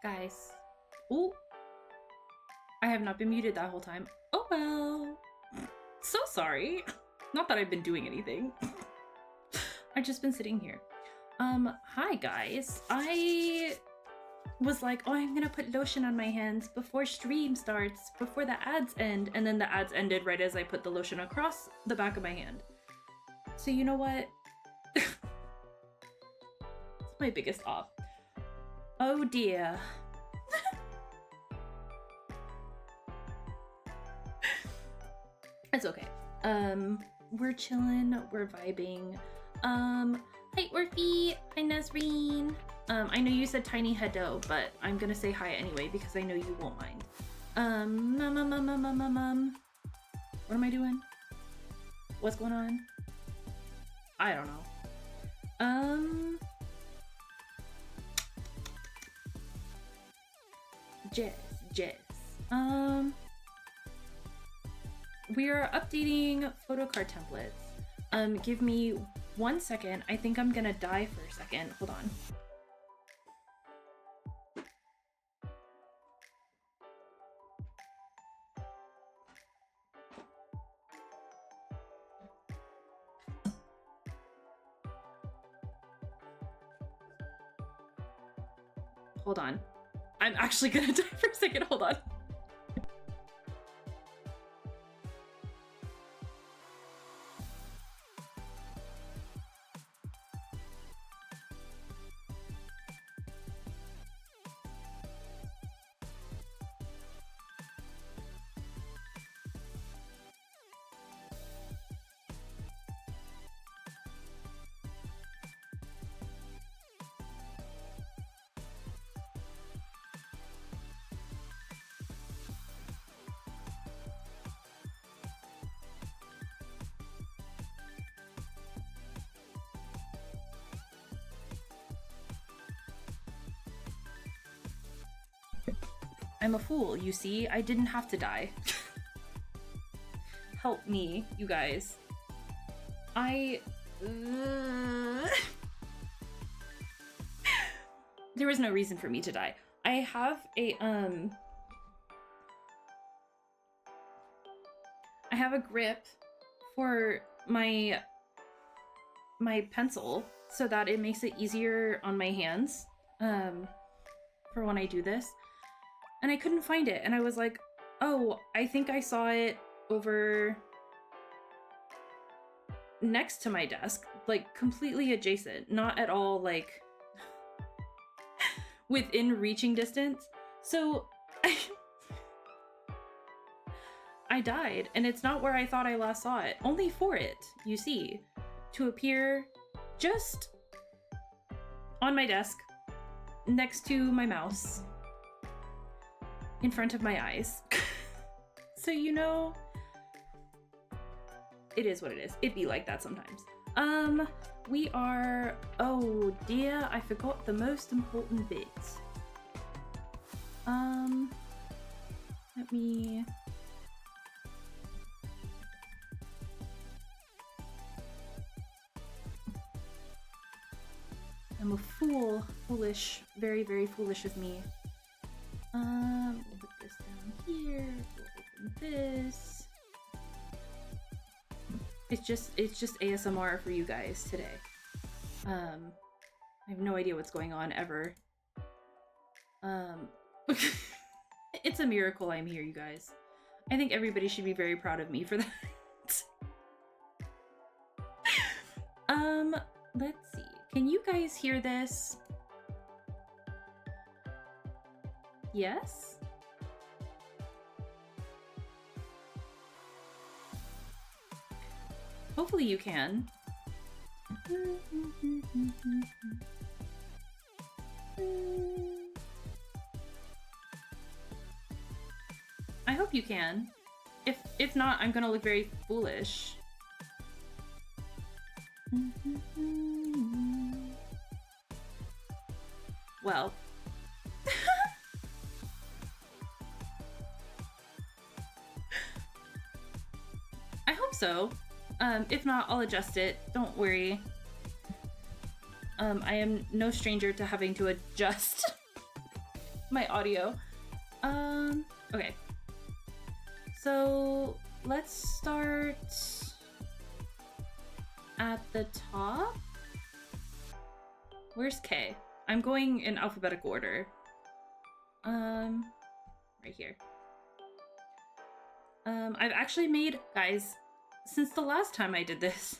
Guys. Ooh. I have not been muted that whole time. Oh well. So sorry. Not that I've been doing anything. I've just been sitting here. Hi guys. I was like, oh, I'm gonna put lotion on my hands before stream starts, before the ads end, and then the ads ended right as I put the lotion across the back of my hand. So you know what? It's my biggest off. Oh dear. It's okay. We're chilling, we're vibing. Hi Orphe, hi Nazreen. I know you said tiny heado, but I'm gonna say hi anyway because I know you won't mind. What am I doing? What's going on? I don't know. Jess. We are updating photocard templates. Give me 1 second. I think I'm gonna die for a second. Hold on. Hold on. I'm actually gonna die for a second. Hold on. I'm a fool, you see? I didn't have to die. Help me, you guys. There was no reason for me to die. I have a, I have a grip for my pencil so that it makes it easier on my hands, for when I do this. And I couldn't find it, and I was like, oh, I think I saw it over next to my desk, like completely adjacent, not at all like within reaching distance. So I died, and it's not where I thought I last saw it, only for it, you see, to appear just on my desk next to my mouse. In front of my eyes. So, you know, it is what it is. It be like that sometimes. We are, oh dear, I forgot the most important bit. Let me, I'm a fool, foolish, very, very foolish of me. We'll put this down here. We'll open this. It's just ASMR for you guys today. I have no idea what's going on ever. It's a miracle I'm here, you guys. I think everybody should be very proud of me for that. Let's see. Can you guys hear this? Yes? Hopefully you can. I hope you can. If not, I'm gonna look very foolish. Well. I hope so. If not, I'll adjust it. Don't worry. I am no stranger to having to adjust my audio. Okay. So let's start at the top. Where's K? I'm going in alphabetical order. Right here. I've actually made, guys, since the last time I did this,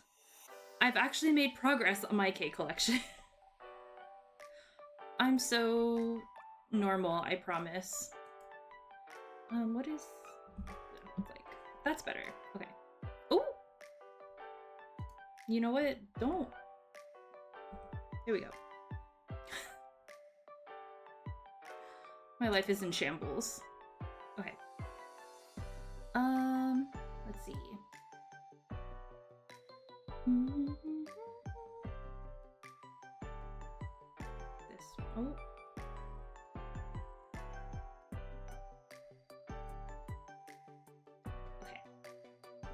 I've actually made progress on my K collection. I'm so normal, I promise. What is that look like? That's better. Okay. Oh! You know what? Don't. Here we go. My life is in shambles. Okay. Let's see. This. Oh. Okay.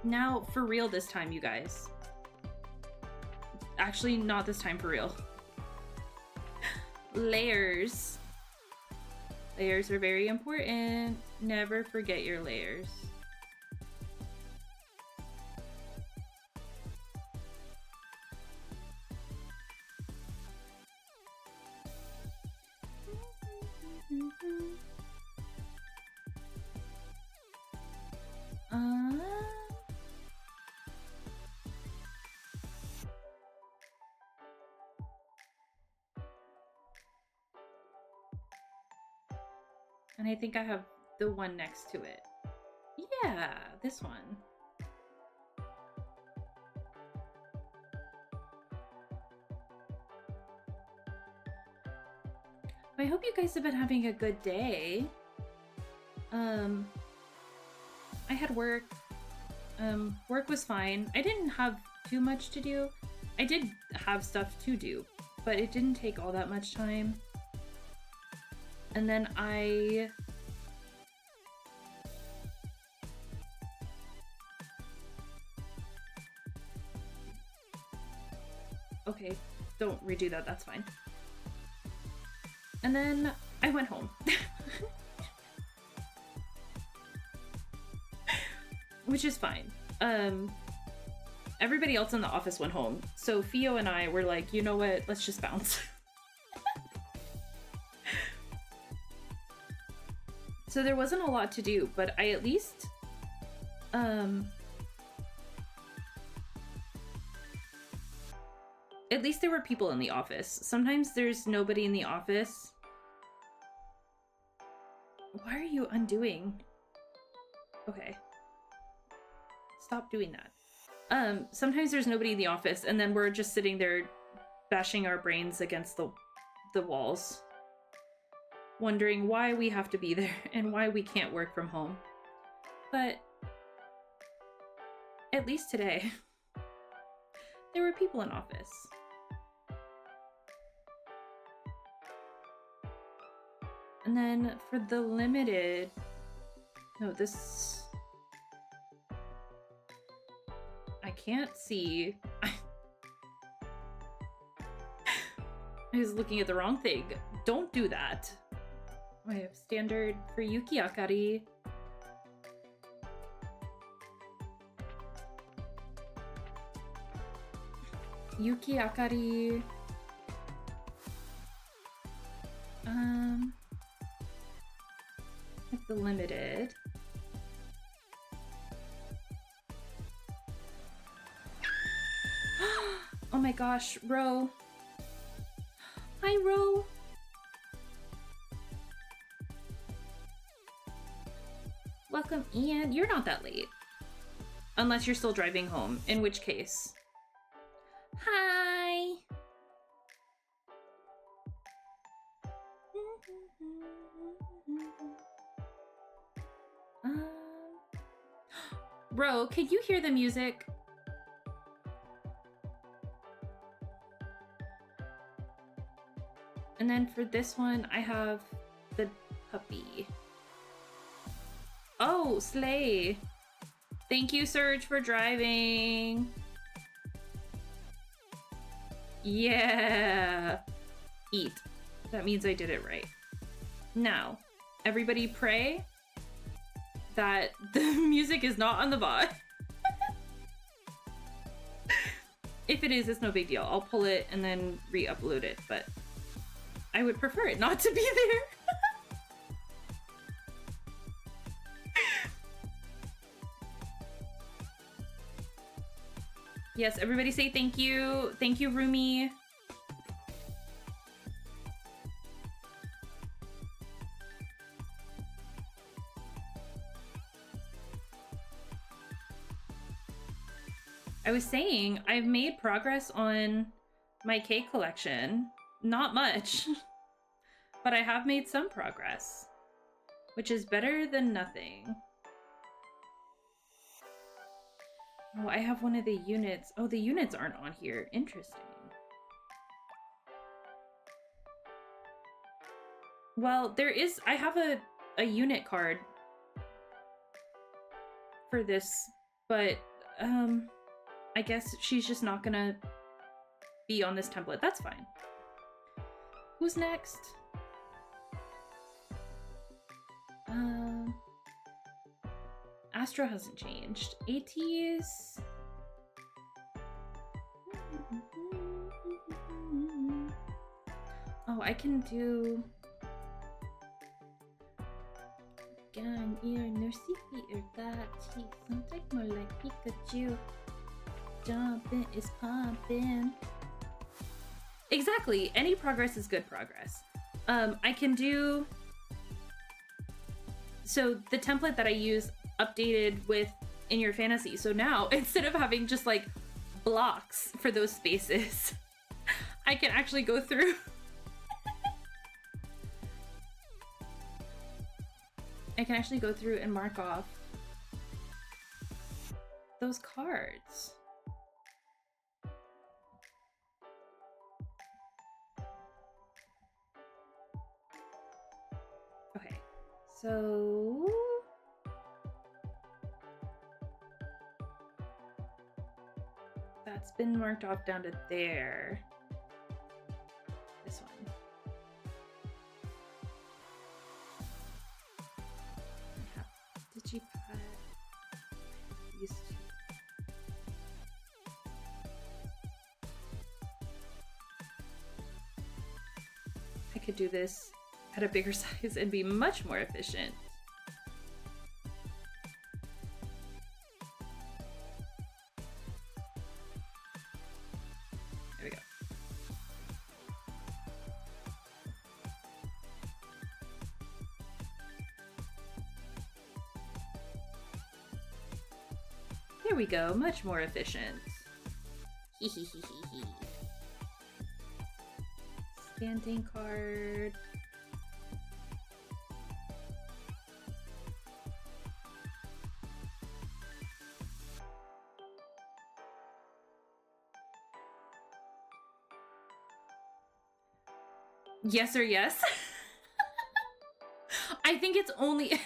Now, for real this time, you guys. Actually, not this time for real. Layers. Layers are very important. Never forget your layers. And I think I have the one next to it. Yeah, this one. I hope you guys have been having a good day. I had work. Work was fine. I didn't have too much to do. I did have stuff to do, but it didn't take all that much time. And then okay, don't redo that, that's fine. And then I went home. Which is fine. Everybody else in the office went home. So Fio and I were like, you know what, let's just bounce. So there wasn't a lot to do, but I at least, there were people in the office. Sometimes there's nobody in the office. Why are you undoing? Okay. Stop doing that. Sometimes there's nobody in the office, and then we're just sitting there bashing our brains against the walls, wondering why we have to be there and why we can't work from home. But at least today, there were people in office. And then for the limited, no, this, I can't see. I was looking at the wrong thing. Don't do that. I have standard for Yuki Akari. Yuki Akari. The limited. Oh my gosh, Ro. Hi, Ro. Welcome, Ian. You're not that late. Unless you're still driving home, in which case. Hi. Bro, can you hear the music? And then for this one, I have the puppy. Oh, slay. Thank you, Serge, for driving. Yeah. Eat. That means I did it right. Now, everybody pray that the music is not on the bot. If it is, it's no big deal. I'll pull it and then re-upload it, but I would prefer it not to be there. Yes, everybody say thank you. Thank you, Rumi. I was saying, I've made progress on my cake collection. Not much, but I have made some progress, which is better than nothing. Oh, I have one of the units. Oh, the units aren't on here. Interesting. Well, there is, I have a unit card for this, but I guess she's just not gonna be on this template. That's fine. Who's next? Astro hasn't changed. AT's. Oh, I can do. Gang ear Nursifi or that cheek. Something more like Pikachu. Jumping is pumping. Exactly. Any progress is good progress. I can do. So the template that I use updated with In Your Fantasy. So now instead of having just like blocks for those spaces, I can actually go through. I can actually go through and mark off those cards. Okay, so that's been marked off down to there. This one. I have Digipad. Used to. I could do this at a bigger size and be much more efficient. There we go. There we go, much more efficient. Hee hee hee hee hee. Standing card. Yes or yes? I think it's only...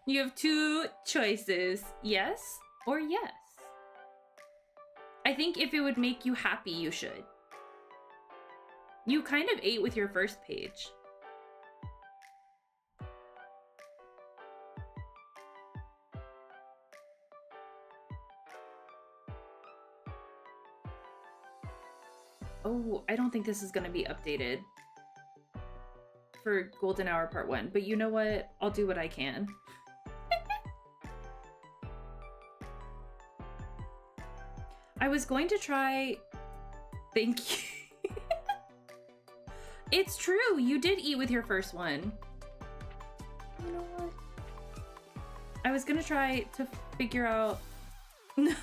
You have two choices, yes or yes. I think if it would make you happy, you should. You kind of ate with your first page. Oh, I don't think this is going to be updated for Golden Hour Part 1, but you know what? I'll do what I can. I was going to try... Thank you. It's true, you did eat with your first one. You know what? I was gonna try to figure out... No!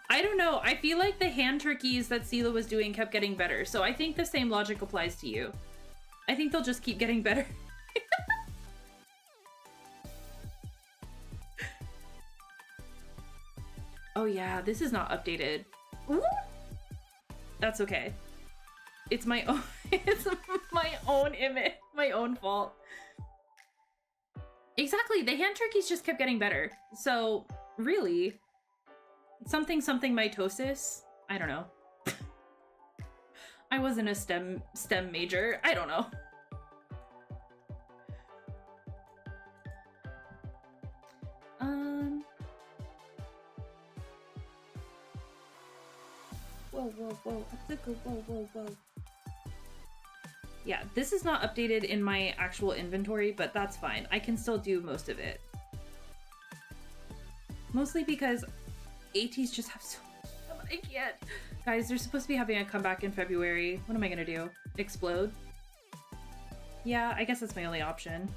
I don't know. I feel like the hand turkeys that Sela was doing kept getting better, so I think the same logic applies to you. I think they'll just keep getting better. Oh yeah, this is not updated. Ooh. That's okay. It's my own it's my own image, my own fault. Exactly, the hand turkeys just kept getting better. So, really, something mitosis? I don't know. I wasn't a STEM major. I don't know. Whoa. Whoa. Yeah, this is not updated in my actual inventory, but that's fine. I can still do most of it. Mostly because ATs just have so much. I can't. Guys, they're supposed to be having a comeback in February. What am I gonna do? Explode? Yeah, I guess that's my only option.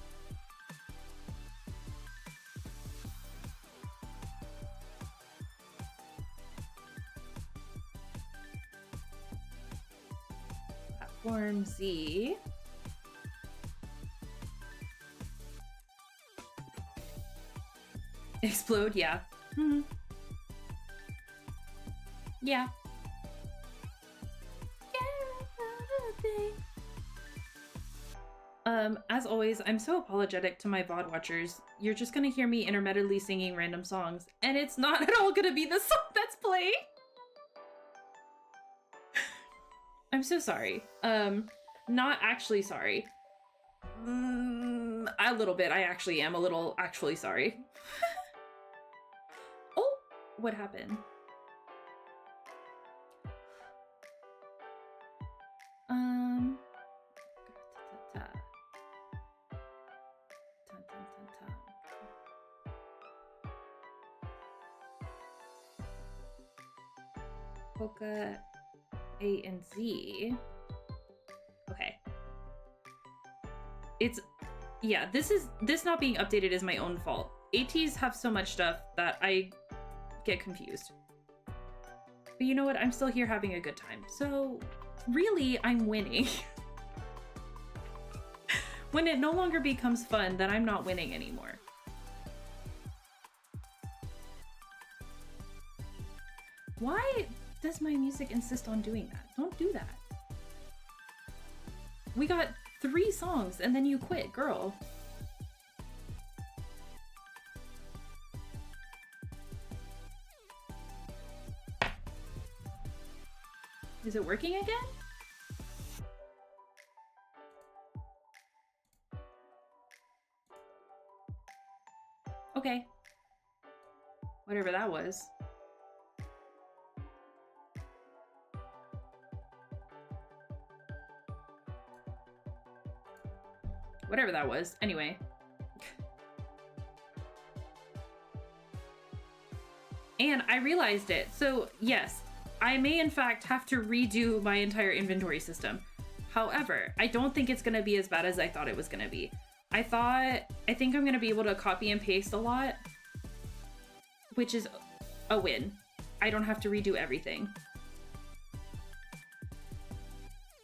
Platform Z. Explode, yeah. Yeah. As always, I'm so apologetic to my VOD watchers. You're just gonna hear me intermittently singing random songs, and it's not at all gonna be the song that's playing. I'm so sorry. Not actually sorry. A little bit. I actually am a little actually sorry. Oh, what happened? Polka A and Z. Okay. Yeah, this not being updated is my own fault. ATs have so much stuff that I get confused. But you know what? I'm still here having a good time. So really, I'm winning. When it no longer becomes fun, then I'm not winning anymore. Why does my music insist on doing that? Don't do that. We got 3 songs and then you quit, girl. Is it working again? Okay. Whatever that was. Whatever that was. Anyway. And I realized it. So yes, I may in fact have to redo my entire inventory system. However, I don't think it's going to be as bad as I thought it was going to be. I think I'm going to be able to copy and paste a lot, which is a win. I don't have to redo everything.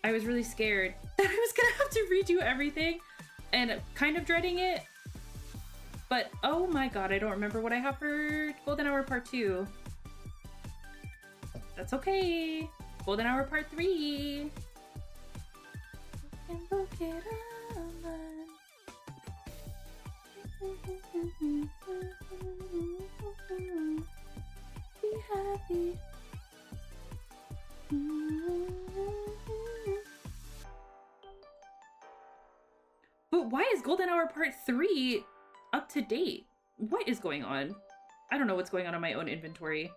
I was really scared that I was going to have to redo everything and kind of dreading it. But oh my god, I don't remember what I have for Golden Hour Part 2. That's okay. Golden Hour Part 3. Be happy. But why is Golden Hour Part 3 up to date? What is going on? I don't know what's going on in my own inventory.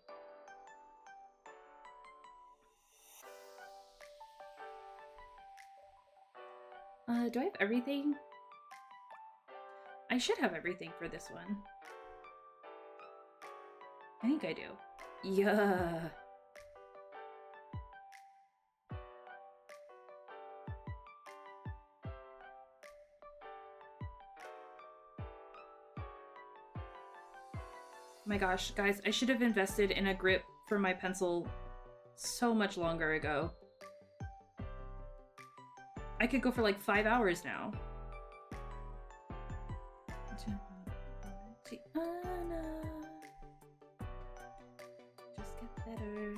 Do I have everything? I should have everything for this one. I think I do. Yeah. My gosh, guys, I should have invested in a grip for my pencil so much longer ago. I could go for like 5 hours now. Just get better.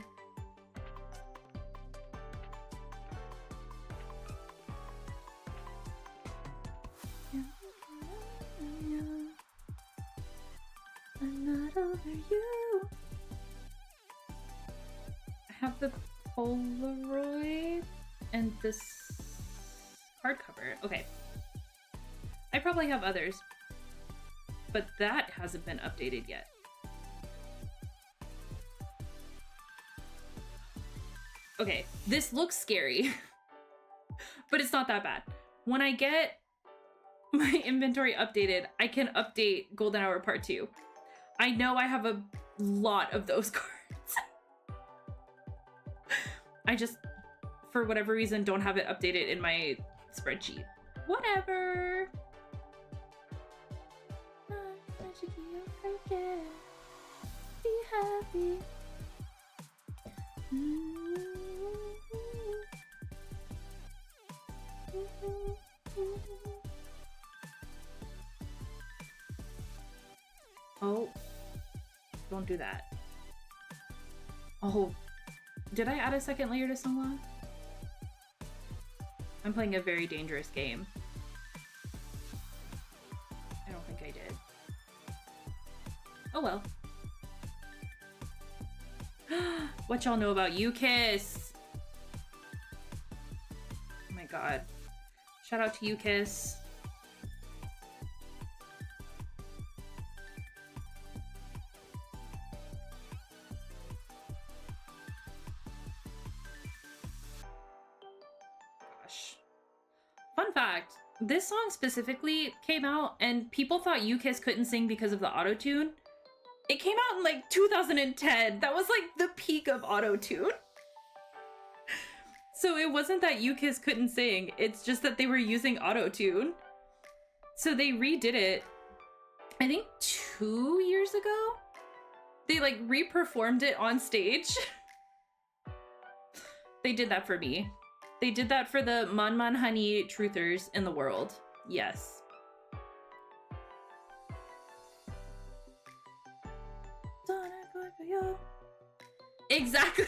I'm not over you. I have the Polaroid and this hardcover. Okay. I probably have others, but that hasn't been updated yet. Okay, this looks scary, but it's not that bad. When I get my inventory updated, I can update Golden Hour Part 2. I know I have a lot of those cards. I just, for whatever reason, don't have it updated in my spreadsheet. Whatever. Be happy. Oh, don't do that. Oh, did I add a second layer to Sungla? I'm playing a very dangerous game. I don't think I did. Oh well. What y'all know about UKISS? Oh my god. Shout out to UKISS. Gosh. Fun fact, this song specifically came out and people thought UKISS couldn't sing because of the auto-tune. It came out in like 2010. That was like the peak of auto-tune. So it wasn't that UKISS couldn't sing, it's just that they were using auto-tune. So they redid it, I think 2 years ago? They like re-performed it on stage. They did that for me. They did that for the Man Honey truthers in the world. Yes. Exactly.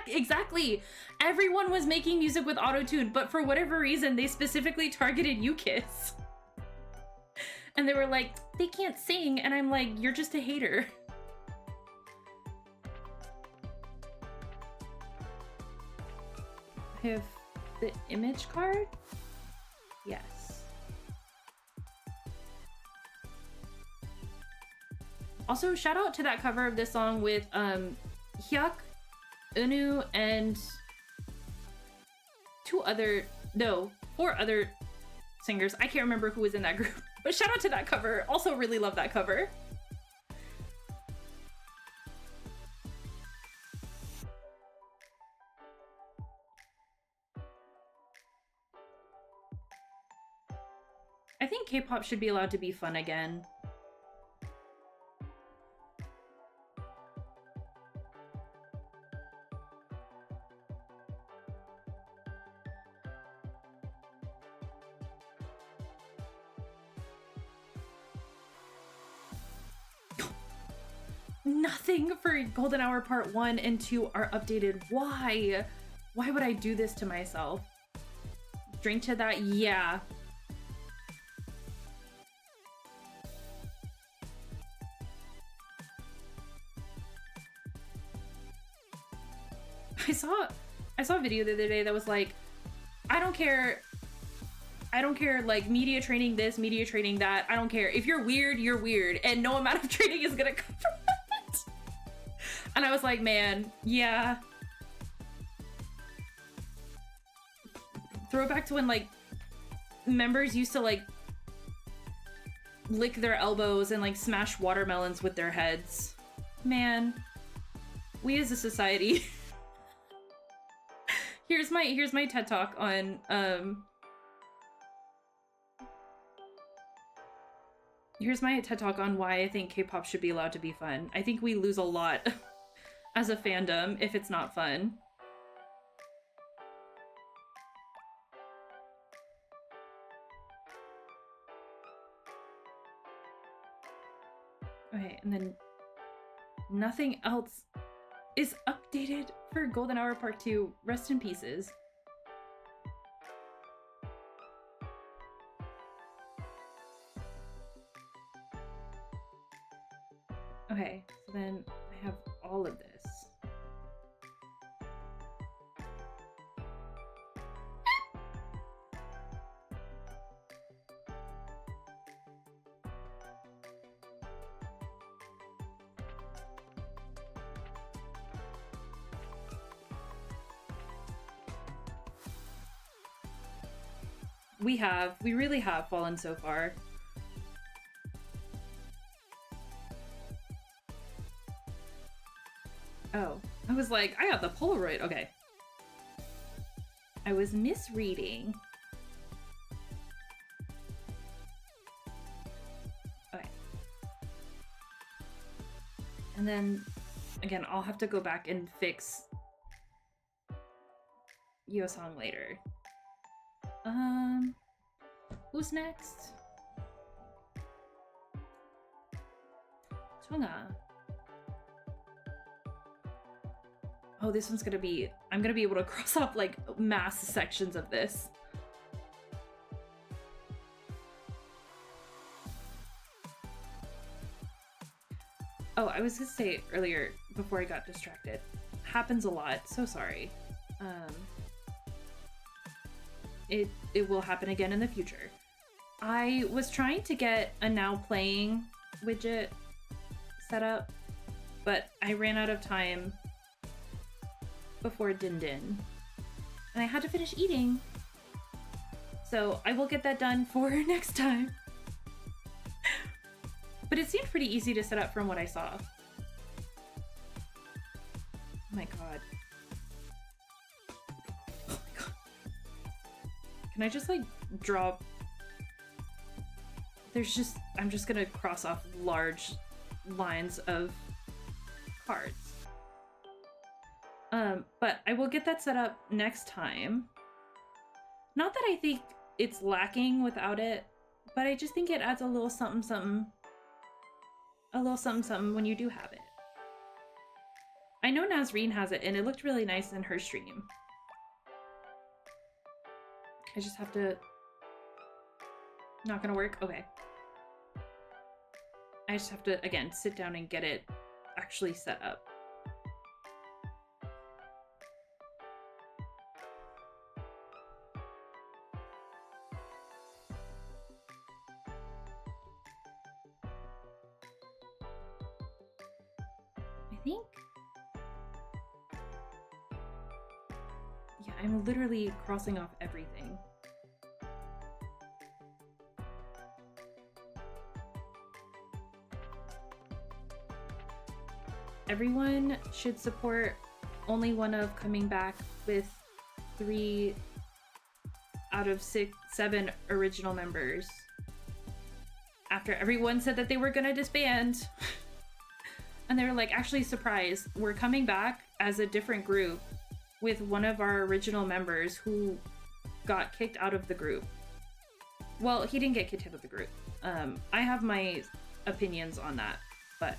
Exactly. Everyone was making music with autotune, but for whatever reason, they specifically targeted UKISS. And they were like, they can't sing. And I'm like, you're just a hater. I have the image card? Yes. Also, shout out to that cover of this song with Hyuk, Unu, and 4 other singers. I can't remember who was in that group, but shout out to that cover. Also really love that cover. I think K-pop should be allowed to be fun again. Nothing for Golden Hour Part 1 and 2 are updated. Why? Why would I do this to myself? Drink to that? Yeah. I saw a video the other day that was like, I don't care, like, media training this, media training that. I don't care. If you're weird, you're weird. And no amount of training is gonna come from that. And I was like, man, yeah. Throw it back to when, like, members used to, like, lick their elbows and, like, smash watermelons with their heads. Man, we as a society... Here's my TED Talk on here's my TED Talk on why I think K-pop should be allowed to be fun. I think we lose a lot as a fandom if it's not fun. Okay, and then nothing else is updated for Golden Hour Part 2. Rest in pieces. Okay, so then I have all of this. We really have fallen so far. Oh, I was like, I got the Polaroid. Okay. I was misreading. Okay. And then, again, I'll have to go back and fix you a song later. Who's next? Chunga. Oh, this one's gonna be... I'm gonna be able to cross off, like, mass sections of this. Oh, I was gonna say earlier, before I got distracted. Happens a lot. So sorry. It will happen again in the future. I was trying to get a now playing widget set up, but I ran out of time before Din Din, and I had to finish eating. So I will get that done for next time. But it seemed pretty easy to set up from what I saw. Oh my god. Oh my god. Can I just like draw... I'm just gonna cross off large lines of cards. But I will get that set up next time. Not that I think it's lacking without it, but I just think it adds a little something something. A little something something when you do have it. I know Nazreen has it, and it looked really nice in her stream. I just have to... Not gonna work? Okay. I just have to, again, sit down and get it actually set up. I think... Yeah, I'm literally crossing off everything. Everyone should support only one of coming back with 3 out of 7 original members. After everyone said that they were gonna disband. And they were like, actually, surprise, we're coming back as a different group with one of our original members who got kicked out of the group. Well, he didn't get kicked out of the group. I have my opinions on that, but...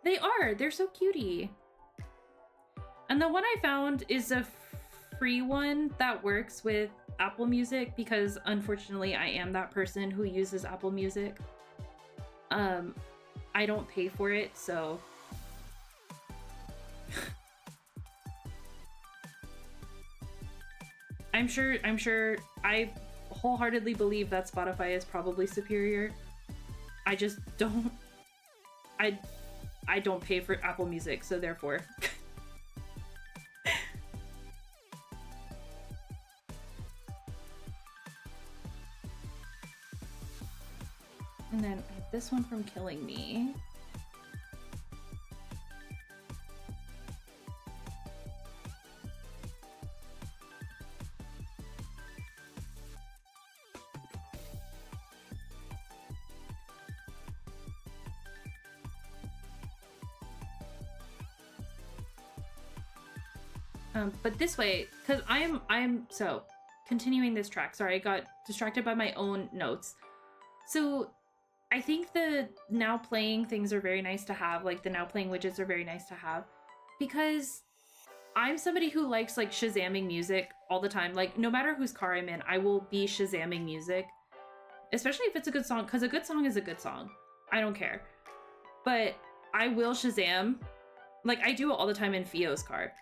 They are! They're so cutie! And the one I found is a free one that works with Apple Music, because unfortunately I am that person who uses Apple Music. I don't pay for it, so... I'm sure I wholeheartedly believe that Spotify is probably superior. I just don't... I don't pay for Apple Music, so therefore. And then I have this one from Killing Me. But this way, because I'm so continuing this track. Sorry, I got distracted by my own notes. So I think the now playing things are very nice to have. Like the now playing widgets are very nice to have, because I'm somebody who likes like Shazamming music all the time. Like no matter whose car I'm in, I will be Shazamming music, especially if it's a good song, because a good song is a good song. I don't care. But I will Shazam. Like I do it all the time in Fio's car.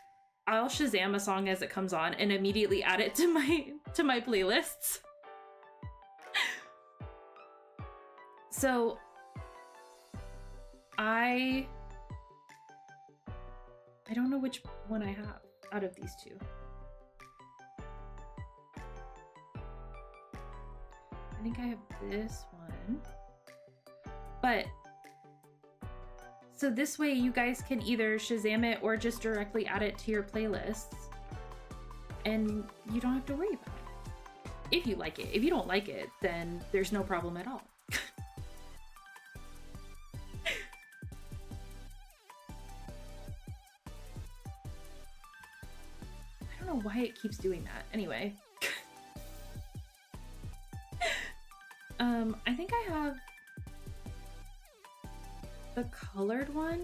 I'll Shazam a song as it comes on and immediately add it to my playlists. So I don't know which one I have out of these two. I think I have this one. But so this way you guys can either Shazam it or just directly add it to your playlists. And you don't have to worry about it. If you like it. If you don't like it, then there's no problem at all. I don't know why it keeps doing that. Anyway. I think I have the colored one.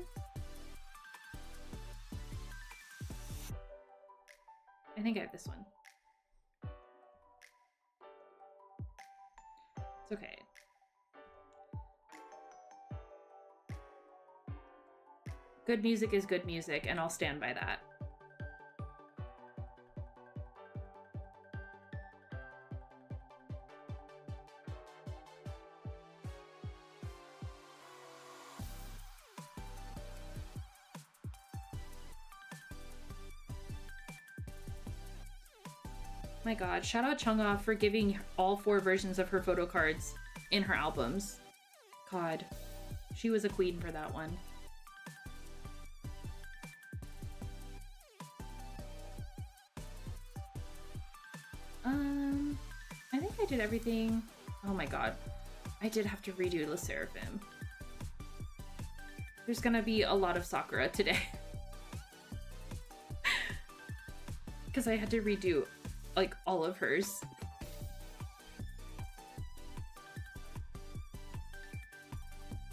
I think I have this one. It's okay. Good music is good music, and I'll stand by that. My god, shout out Chungha for giving all 4 versions of her photo cards in her albums. God, she was a queen for that one. I think I did everything. Oh my god, I did have to redo Le Seraphim. There's gonna be a lot of Sakura today. Because I had to redo like all of hers.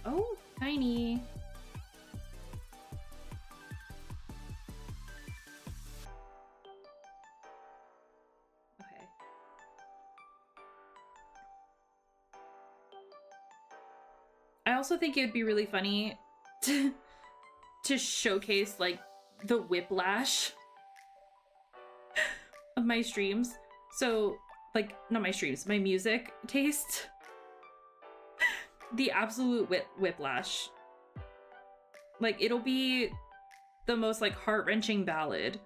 Oh, tiny. Okay. I also think it would be really funny to showcase like the whiplash of my streams. So like, not my streams, my music taste. The absolute whiplash. Like, it'll be the most like heart-wrenching ballad,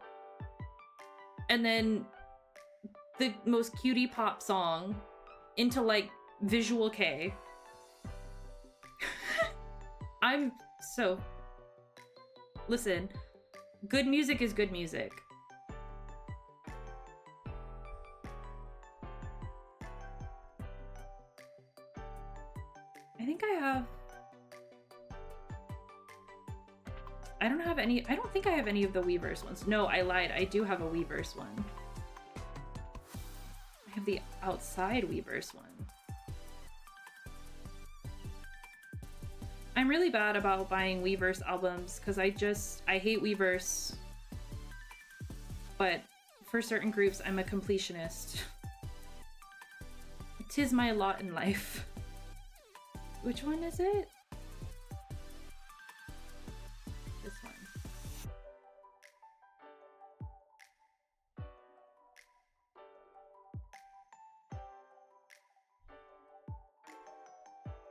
and then the most cutie pop song into like visual K. I'm so... Listen, good music is good music. I think I have... I don't have any... I don't think I have any of the Weverse ones. No, I lied. I do have a Weverse one. I have the outside Weverse one. I'm really bad about buying Weverse albums because I hate Weverse. But for certain groups, I'm a completionist. 'Tis my lot in life. Which one is it? This one.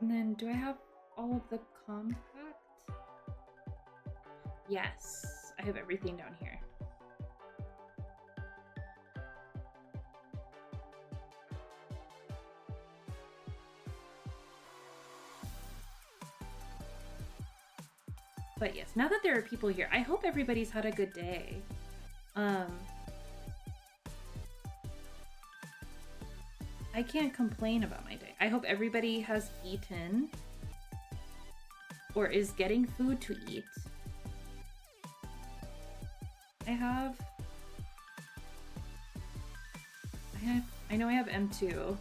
And then, do I have all of the compact? Yes, I have everything down here. But yes, now that there are people here, I hope everybody's had a good day. I can't complain about my day. I hope everybody has eaten or is getting food to eat. I know I have M2.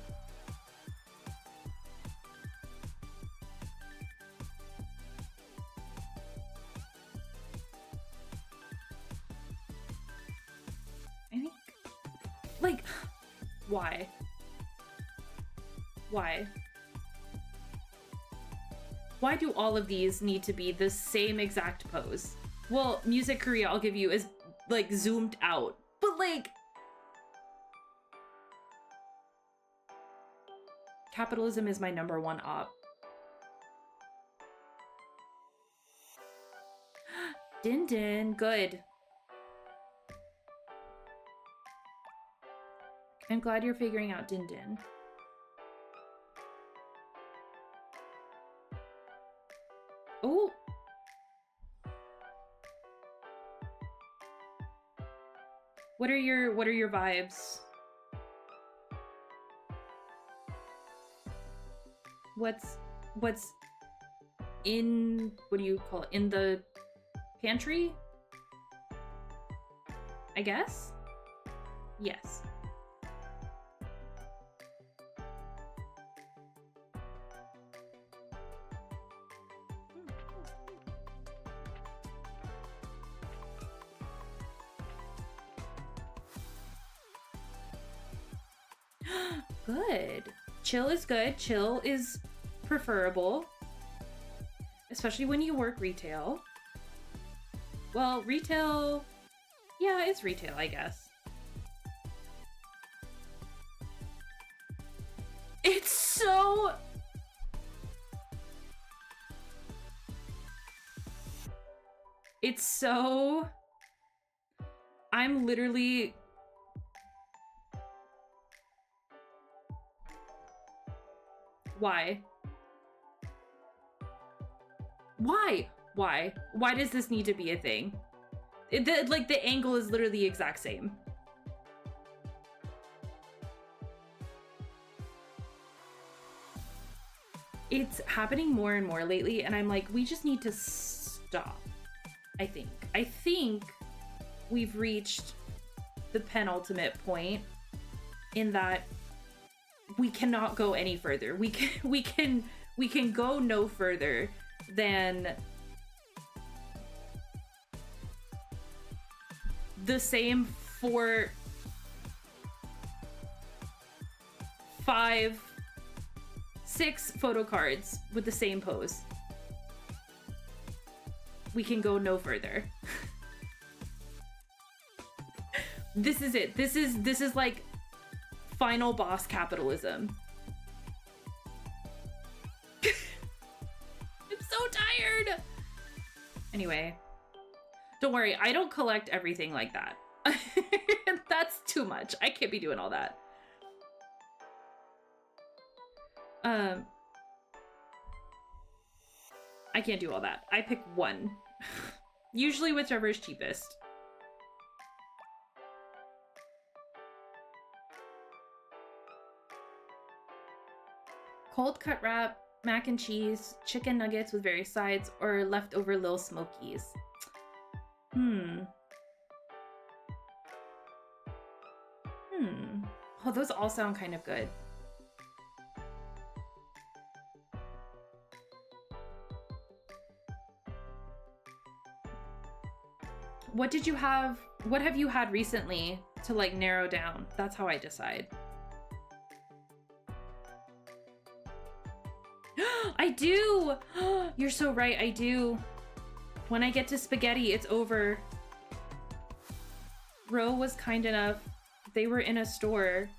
I think, like, why? Why? Why do all of these need to be the same exact pose? Well, Music Korea, I'll give you, is like zoomed out, but like, capitalism is my #1 op. Din Din, good. I'm glad you're figuring out Din Din. Oh. What are your vibes? What's in, what do you call it? In the pantry? I guess? Yes. Good. Chill is good. Chill is preferable. Especially when you work retail. Well, retail... Yeah, it's retail, I guess. It's so... It's so... I'm literally... Why? Why? Why? Why does this need to be a thing? Like, the angle is literally the exact same. It's happening more and more lately, and I'm like, we just need to stop. I think we've reached the penultimate point in that we cannot go any further. We can go no further than the same 4, 5, 6 photo cards with the same pose. We can go no further. This is it. This is like final boss capitalism. I'm so tired. Anyway, don't worry. I don't collect everything like that. That's too much. I can't be doing all that. I can't do all that. I pick one. Usually whichever is cheapest. Cold cut wrap, mac and cheese, chicken nuggets with various sides, or leftover Lil Smokies. Oh, those all sound kind of good. What did you have? What have you had recently to like narrow down? That's how I decide. I do! You're so right, I do. When I get to spaghetti, it's over. Ro was kind enough. They were in a store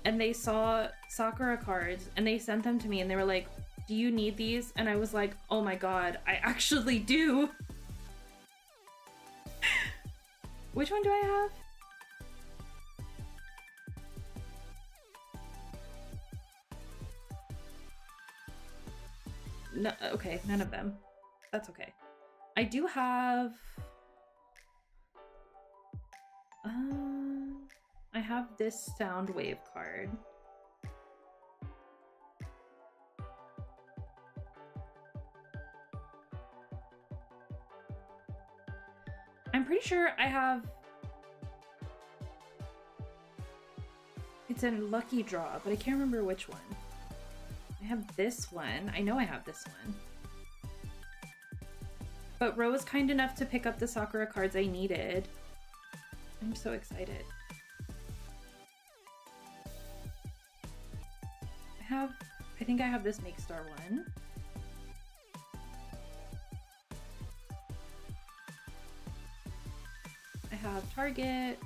and they saw Sakura cards and they sent them to me and they were like, do you need these? And I was like, oh my god, I actually do. Which one do I have? No, okay, none of them. That's okay. I do have... I have this sound wave card. I'm pretty sure I have... It's a lucky draw, but I can't remember which one. I have this one. I know I have this one. But Ro was kind enough to pick up the Sakura cards I needed. I'm so excited. I think I have this Make Star one. I have Target.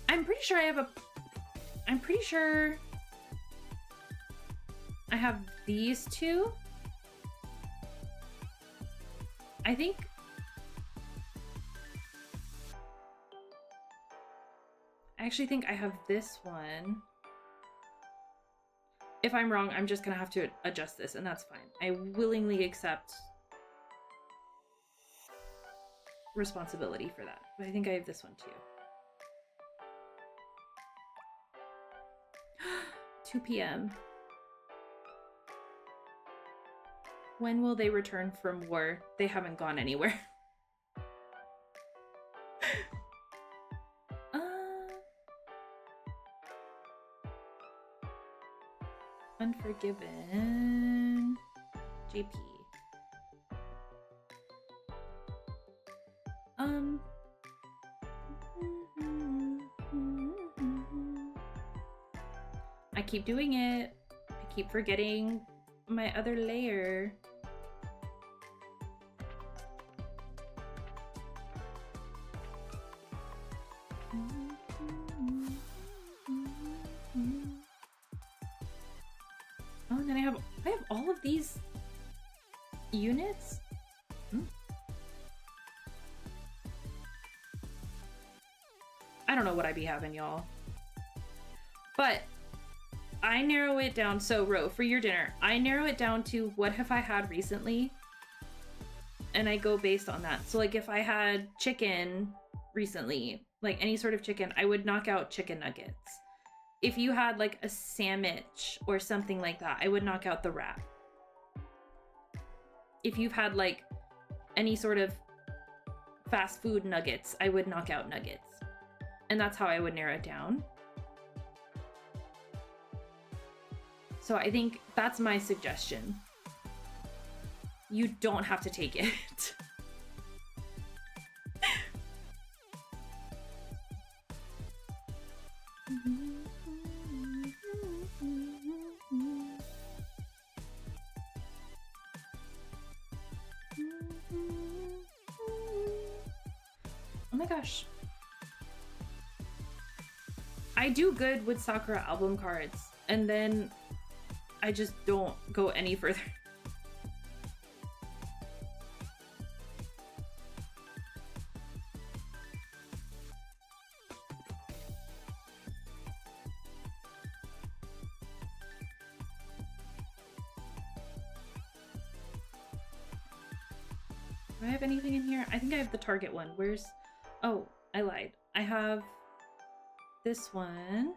I'm pretty sure I have I'm pretty sure I have these two. I think I actually think I have this one. If I'm wrong, I'm just gonna have to adjust this, and that's fine. I willingly accept responsibility for that. But I think I have this one too. 2 p.m. When will they return from war? They haven't gone anywhere. Unforgiven. JP. I keep doing it. I keep forgetting my other layer. Oh, and then I have all of these units. I don't know what I be having, y'all. But I narrow it down. So, Ro, for your dinner, I narrow it down to what have I had recently? And I go based on that. So, like, if I had chicken recently, like any sort of chicken, I would knock out chicken nuggets. If you had, like, a sandwich or something like that, I would knock out the wrap. If you've had, like, any sort of fast food nuggets, I would knock out nuggets. And that's how I would narrow it down. So I think that's my suggestion. You don't have to take it. Oh my gosh. I do good with Sakura album cards, and then I just don't go any further. Do I have anything in here? I think I have the Target one. Where's... Oh, I lied. I have this one.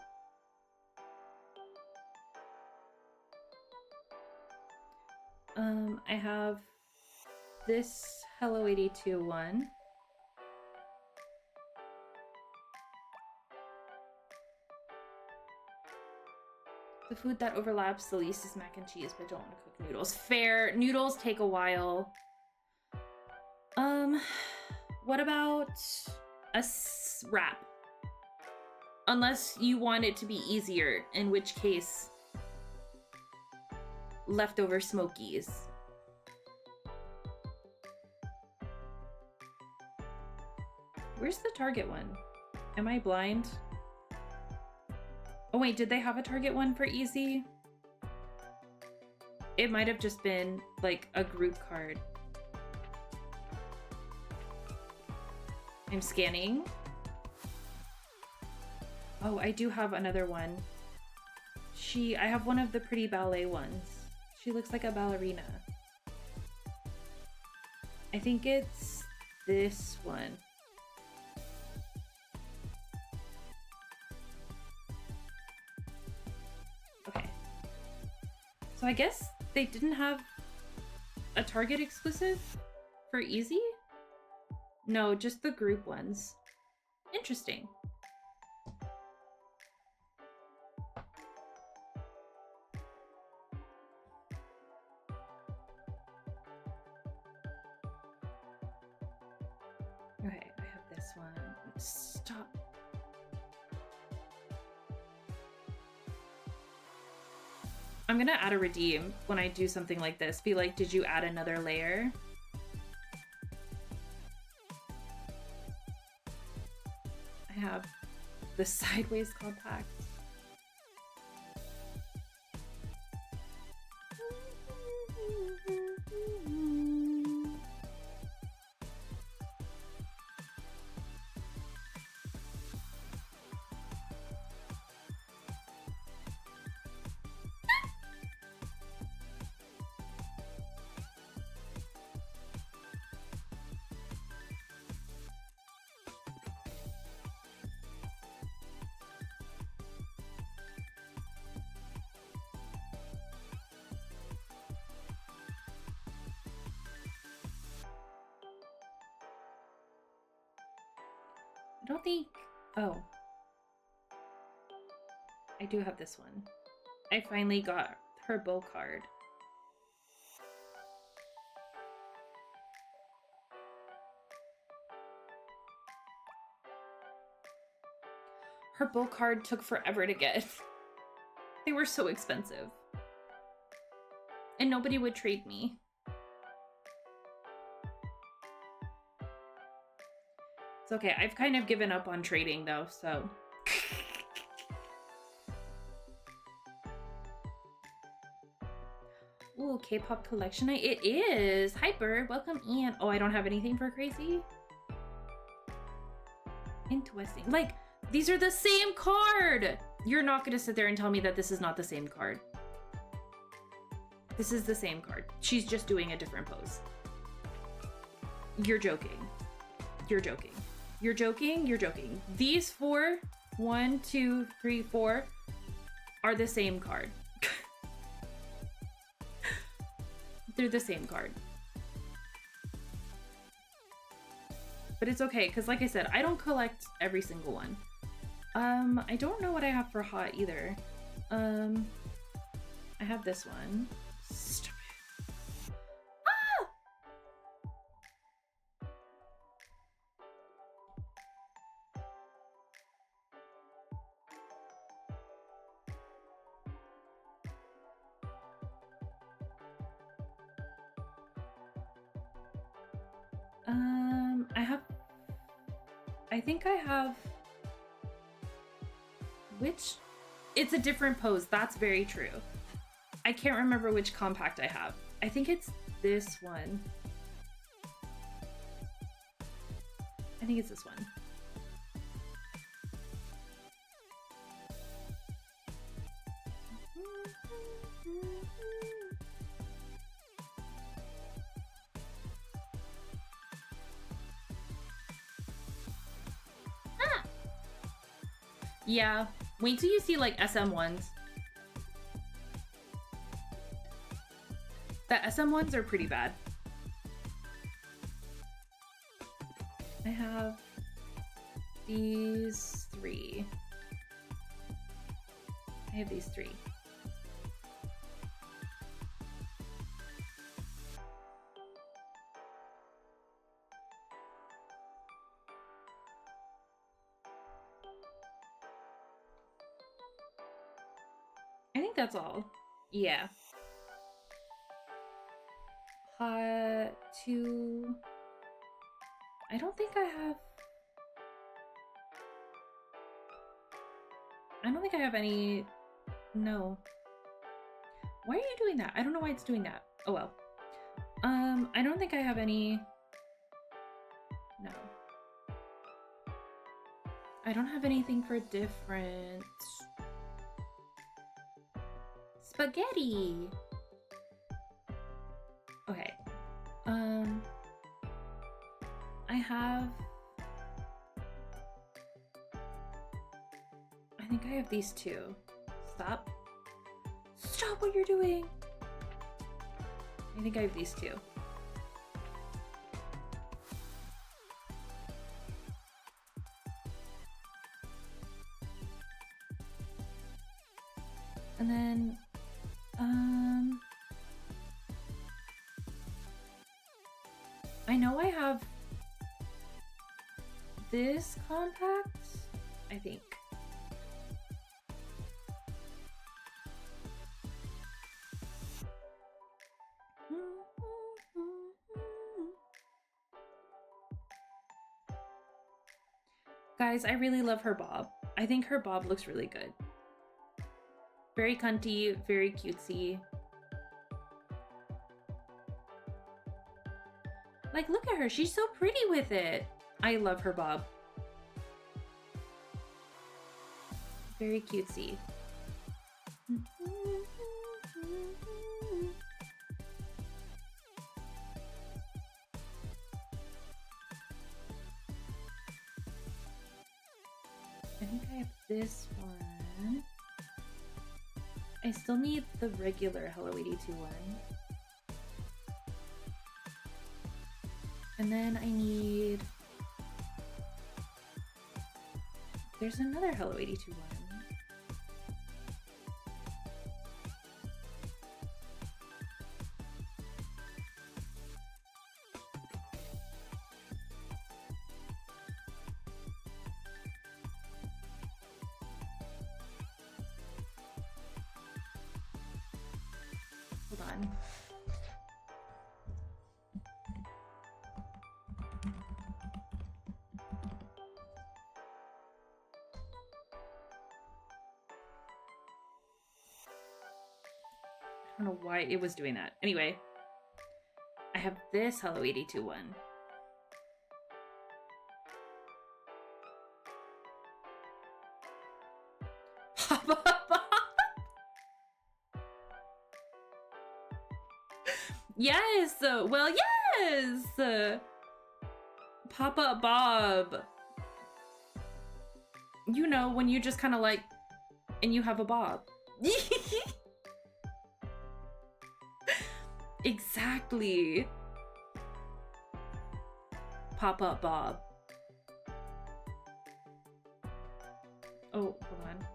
I have this Hello 82 one. The food that overlaps the least is mac and cheese, but don't want to cook noodles. Fair. Noodles take a while. What about a wrap? Unless you want it to be easier, in which case, leftover Smokies. Where's the Target one? Am I blind? Oh wait, did they have a Target one for easy? It might have just been like a group card. I'm scanning. Oh, I do have another one. I have one of the pretty ballet ones. She looks like a ballerina. I think it's this one. Okay. So I guess they didn't have a Target exclusive for easy? No, just the group ones. Interesting. Okay, I have this one. Stop. I'm gonna add a redeem when I do something like this. Be like, did you add another layer? I have the sideways compact. I don't think... Oh. I do have this one. I finally got her bow card. Her bow card took forever to get. They were so expensive. And nobody would trade me. It's okay. I've kind of given up on trading though, so. Ooh, K-pop collection night. It is. Hyper, welcome in. Oh, I don't have anything for crazy. Interesting. Like, these are the same card. You're not gonna sit there and tell me that this is not the same card. This is the same card. She's just doing a different pose. You're joking. You're joking. You're joking. You're joking. These four, 1, 2, 3, 4, are the same card. They're the same card. But it's okay, because like I said, I don't collect every single one. I don't know what I have for hot either. I have this one. Stop it. I think I have, which, it's a different pose. That's very true. I can't remember which compact I have. I think it's this one. I think it's this one. Yeah, wait till you see like SM1s. The SM1s are pretty bad. I have these 3. I have these 3. I think that's all. Yeah. Hot 2. I don't think I have... I don't think I have any... No. Why are you doing that? I don't know why it's doing that. Oh well. I don't think I have any... No. I don't have anything for different... Spaghetti! Okay. I have... I think I have these 2. Stop. Stop what you're doing! I think I have these 2. And then, I know I have this compact, I think. Guys, I really love her bob. I think her bob looks really good. Very cunty, very cutesy. Like, look at her. She's so pretty with it. I love her bob. Very cutesy. I think I have this one. I still need the regular Hello 82 one. And then I need... There's another Hello 82 one. Hold on. I don't know why it was doing that. Anyway, I have this Hello 82 one. Yes! Well, yes! Pop-up bob. You know, when you just kind of like, and you have a bob. Exactly. Pop-up bob. Oh, hold on.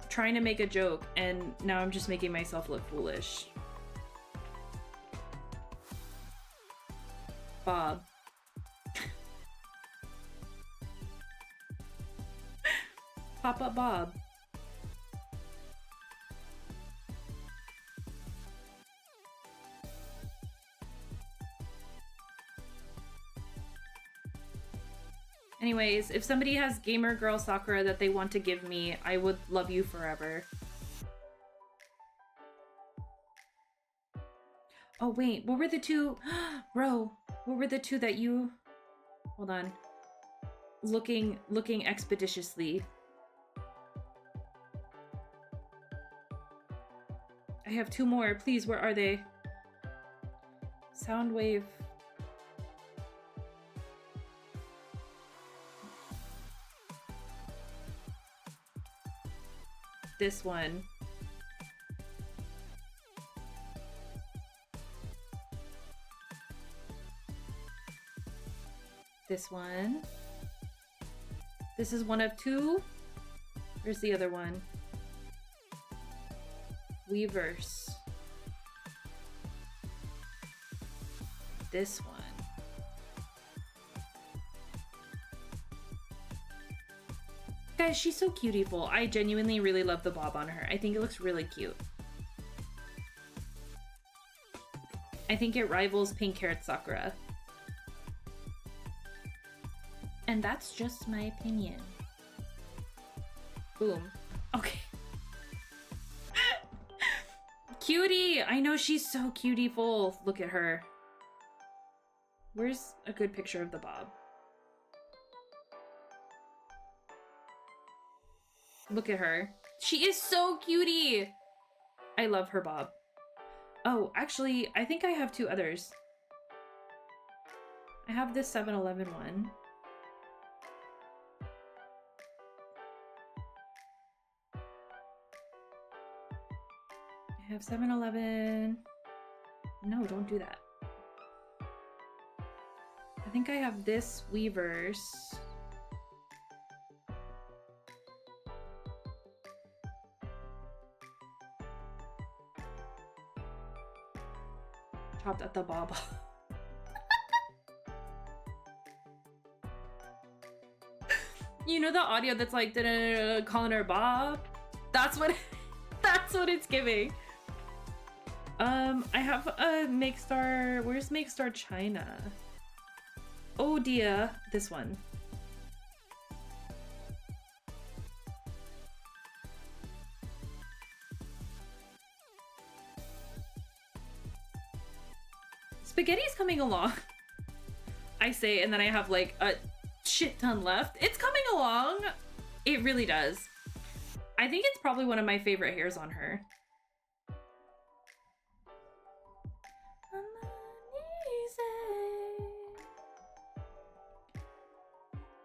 Trying to make a joke, and now I'm just making myself look foolish. Bob. Pop-up bob. Anyways, if somebody has gamer girl Sakura that they want to give me, I would love you forever. Oh wait, what were the two? Bro, what were the two that you... Hold on. Looking expeditiously. I have two more. Please, where are they? Soundwave. This one. This one. This is one of two. Where's the other one? Weavers. This one. Guys, she's so cutie-ful. I genuinely really love the bob on her. I think it looks really cute. I think it rivals Pink Carrot Sakura. And that's just my opinion. Boom. Okay. Cutie! I know, she's so cutie-ful. Look at her. Where's a good picture of the bob? Look at her. She is so cutie! I love her bob. Oh, actually, I think I have two others. I have this 7-Eleven one. I have 7-Eleven. No, don't do that. I think I have this Weavers. Chopped at the bob. You know the audio that's like calling her Bob? That's what that's what it's giving. I have a Make Star. Where's Make Star China? Oh dear, this one. Spaghetti's coming along. I say, and then I have like a shit ton left. It's coming along. It really does. I think it's probably one of my favorite hairs on her.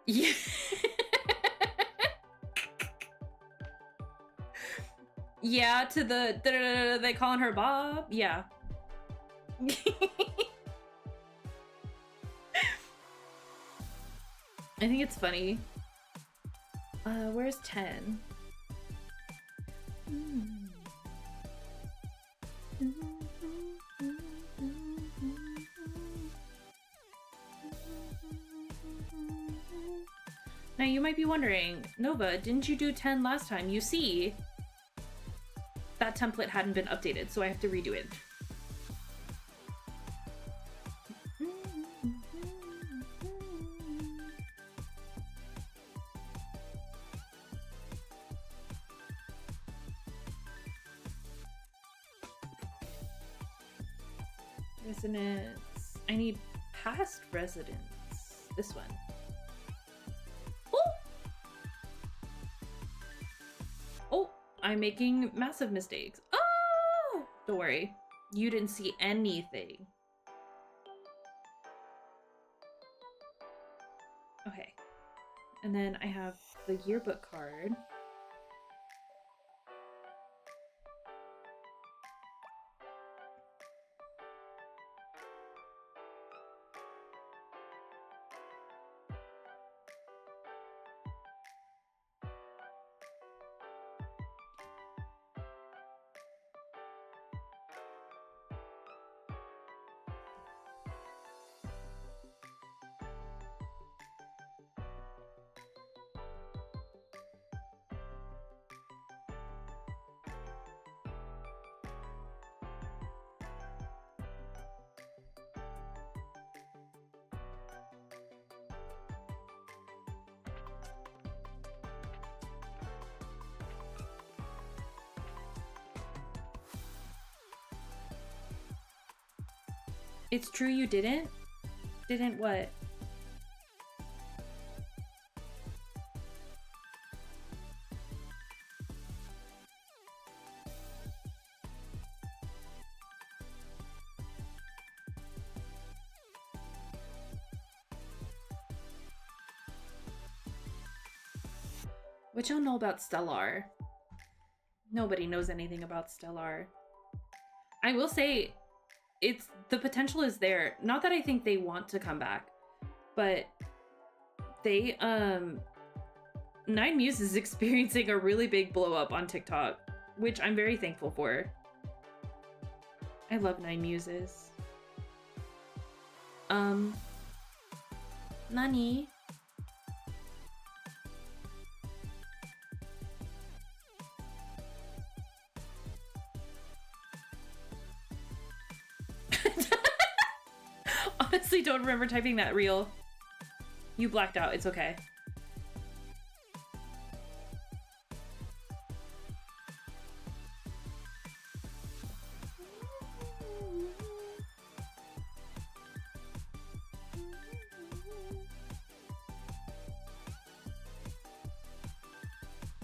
Yeah. Yeah, to the they calling her Bob. Yeah. I think it's funny. Where's 10? Now you might be wondering, Nova, didn't you do 10 last time? You see, that template hadn't been updated, so I have to redo it. Resonance. I need past residence. This one. Oh, I'm making massive mistakes. Oh, don't worry. You didn't see anything. Okay. And then I have the yearbook card. It's true you didn't? Didn't what? What y'all know about Stellar? Nobody knows anything about Stellar. I will say, the potential is there. Not that I think they want to come back, but they Nine Muse is experiencing a really big blow up on TikTok, which I'm very thankful for. I love Nine Muses. Nani? Honestly, don't remember typing that real. You blacked out. It's okay.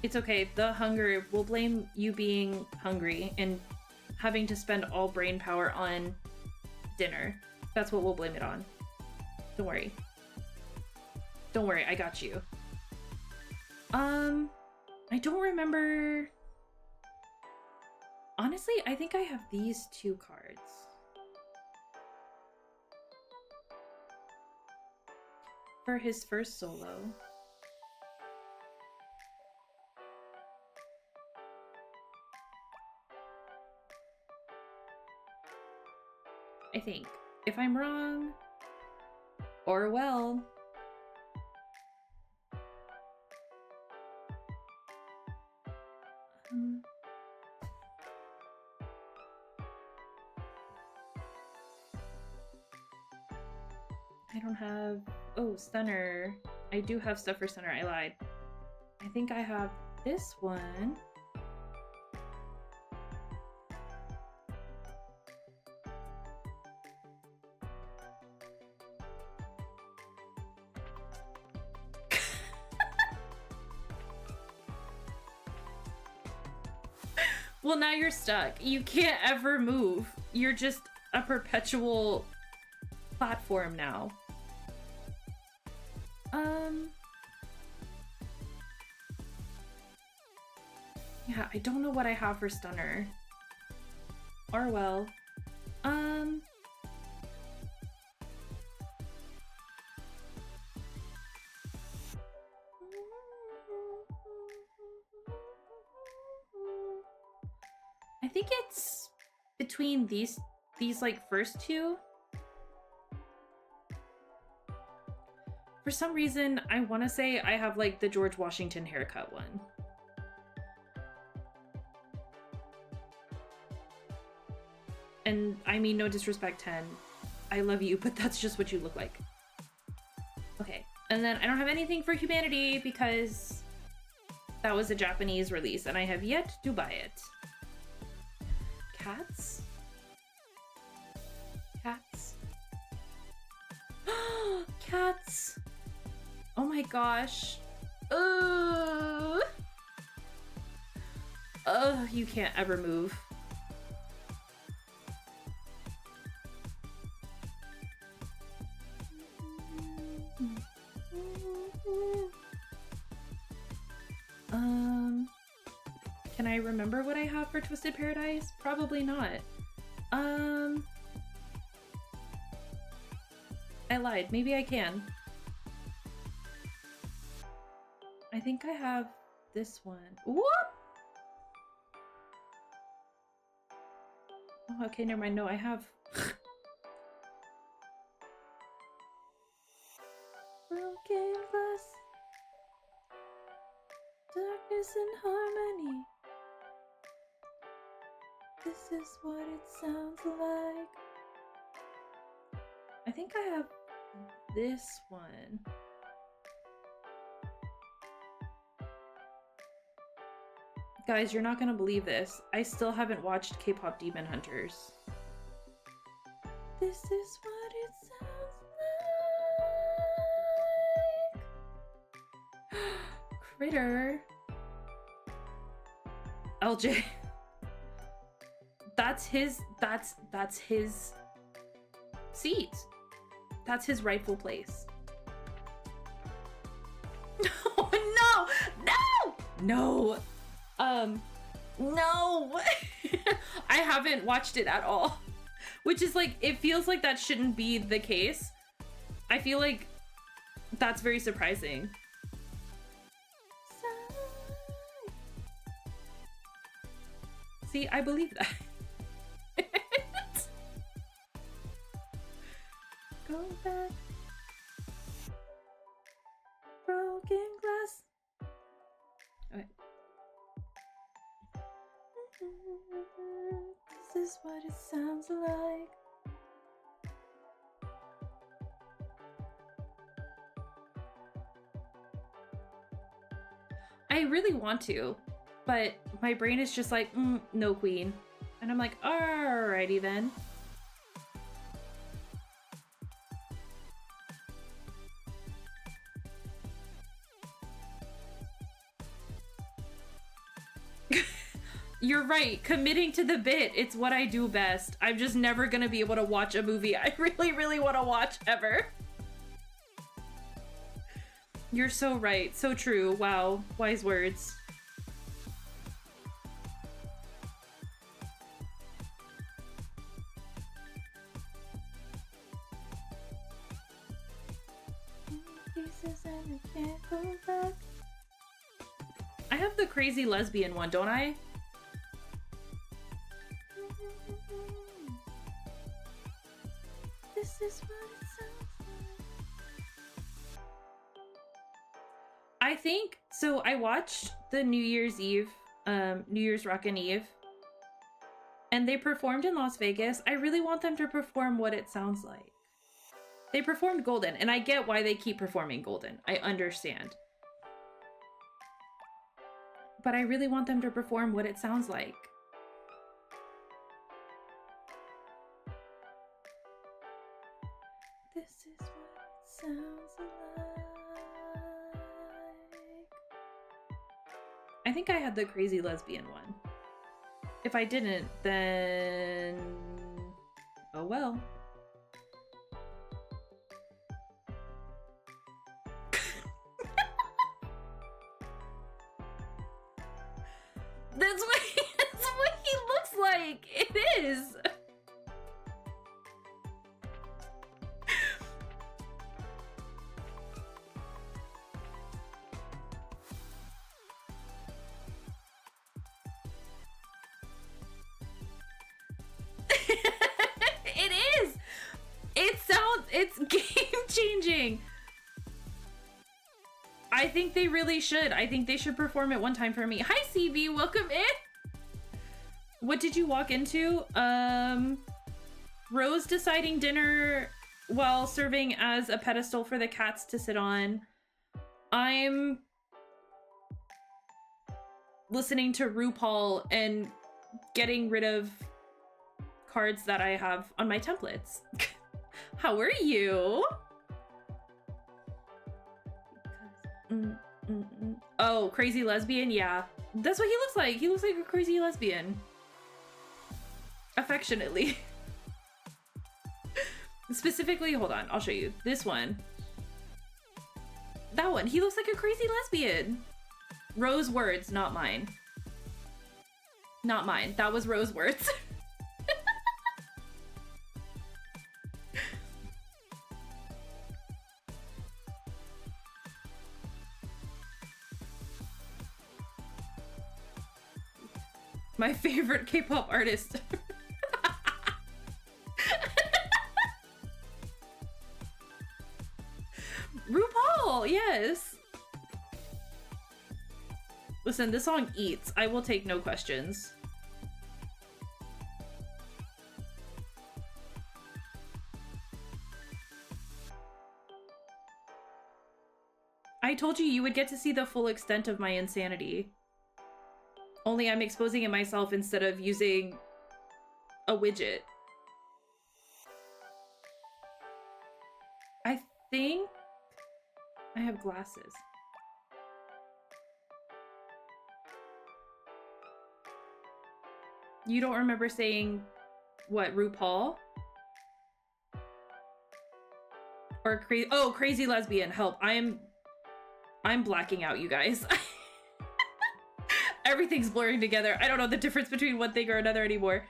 It's okay. The hunger, we'll blame you being hungry and having to spend all brain power on dinner. That's what we'll blame it on. Don't worry. Don't worry, I got you. I don't remember. Honestly, I think I have these two cards. For his first solo. I think. If I'm wrong, or well. I don't have, oh, Stunner. I do have stuff for Stunner, I lied. I think I have this one. Well, now you're stuck. You can't ever move. You're just a perpetual platform now. Yeah, I don't know what I have for Stunner. Or well. I think it's between these like first two. For some reason, I want to say I have like the George Washington haircut one. And I mean, no disrespect, 10. I love you, but that's just what you look like. Okay, and then I don't have anything for Humanity because that was a Japanese release and I have yet to buy it. Cats? Cats? Cats! Oh my gosh. You can't ever move. Can I remember what I have for Twisted Paradise? Probably not. I lied. Maybe I can. I think I have this one. Whoop! Oh, okay, never mind. No, I have... Broken glass. Darkness and harmony. This is what it sounds like. I think I have this one. Guys, you're not gonna believe this. I still haven't watched K-pop Demon Hunters. This is what it sounds like. Critter. LJ. That's his seat. That's his rightful place. Oh, no! No! No! I haven't watched it at all. Which is like, it feels like that shouldn't be the case. I feel like that's very surprising. See, I believe that. Go back. Broken glass. Okay. This is what it sounds like. I really want to, but my brain is just like, no, queen. And I'm like, alrighty then. You're right. Committing to the bit. It's what I do best. I'm just never gonna be able to watch a movie I really, really want to watch ever. You're so right. So true. Wow. Wise words. I have the crazy lesbian one, don't I? This is what it sounds like. I think so. I watched the New Year's Eve, New Year's Rockin' Eve, and they performed in Las Vegas. I really want them to perform what it sounds like. They performed Golden, and I get why they keep performing Golden. I understand. But I really want them to perform what it sounds like. This is what it sounds like. I think I had the crazy lesbian one. If I didn't, then oh well. That's what he looks like. It is. It is. It's game changing. I think they really should. I think they should perform it one time for me. Hi, CB. Welcome in. What did you walk into? Rose deciding dinner while serving as a pedestal for the cats to sit on. I'm listening to RuPaul and getting rid of cards that I have on my templates. How are you? Oh, crazy lesbian? Yeah. That's what he looks like. He looks like a crazy lesbian. Affectionately. Specifically, hold on, I'll show you. This one. That one. He looks like a crazy lesbian. Rose words, not mine. Not mine. That was Rose words. My favorite K-pop artist. RuPaul, yes. Listen, this song eats. I will take no questions. I told you you would get to see the full extent of my insanity. Only I'm exposing it myself instead of using a widget. I think I have glasses. You don't remember saying what, RuPaul? Or crazy lesbian. Help. I'm blacking out, you guys. Everything's blurring together. I don't know the difference between one thing or another anymore.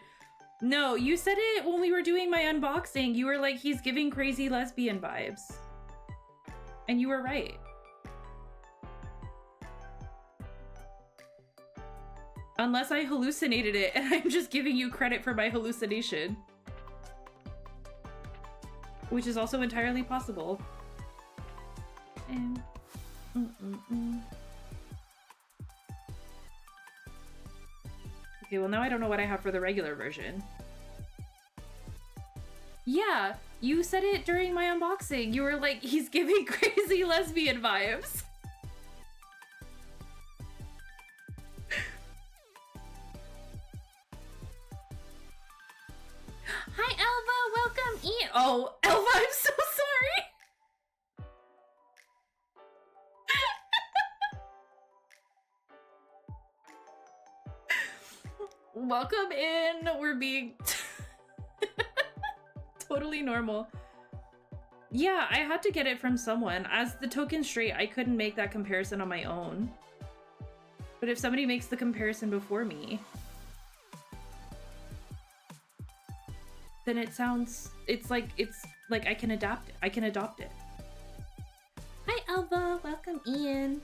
No, you said it when we were doing my unboxing. You were like, he's giving crazy lesbian vibes. And you were right. Unless I hallucinated it and I'm just giving you credit for my hallucination. Which is also entirely possible. And... Okay, well now I don't know what I have for the regular version. Yeah, you said it during my unboxing. You were like, he's giving crazy lesbian vibes. Hi, Elva, welcome in. Oh, Elva, I'm so sorry. Welcome in. We're being totally normal. Yeah, I had to get it from someone. As the token straight, I couldn't make that comparison on my own. But if somebody makes the comparison before me, then it's like I can adapt it. I can adopt it. Hi, Elva. Welcome in.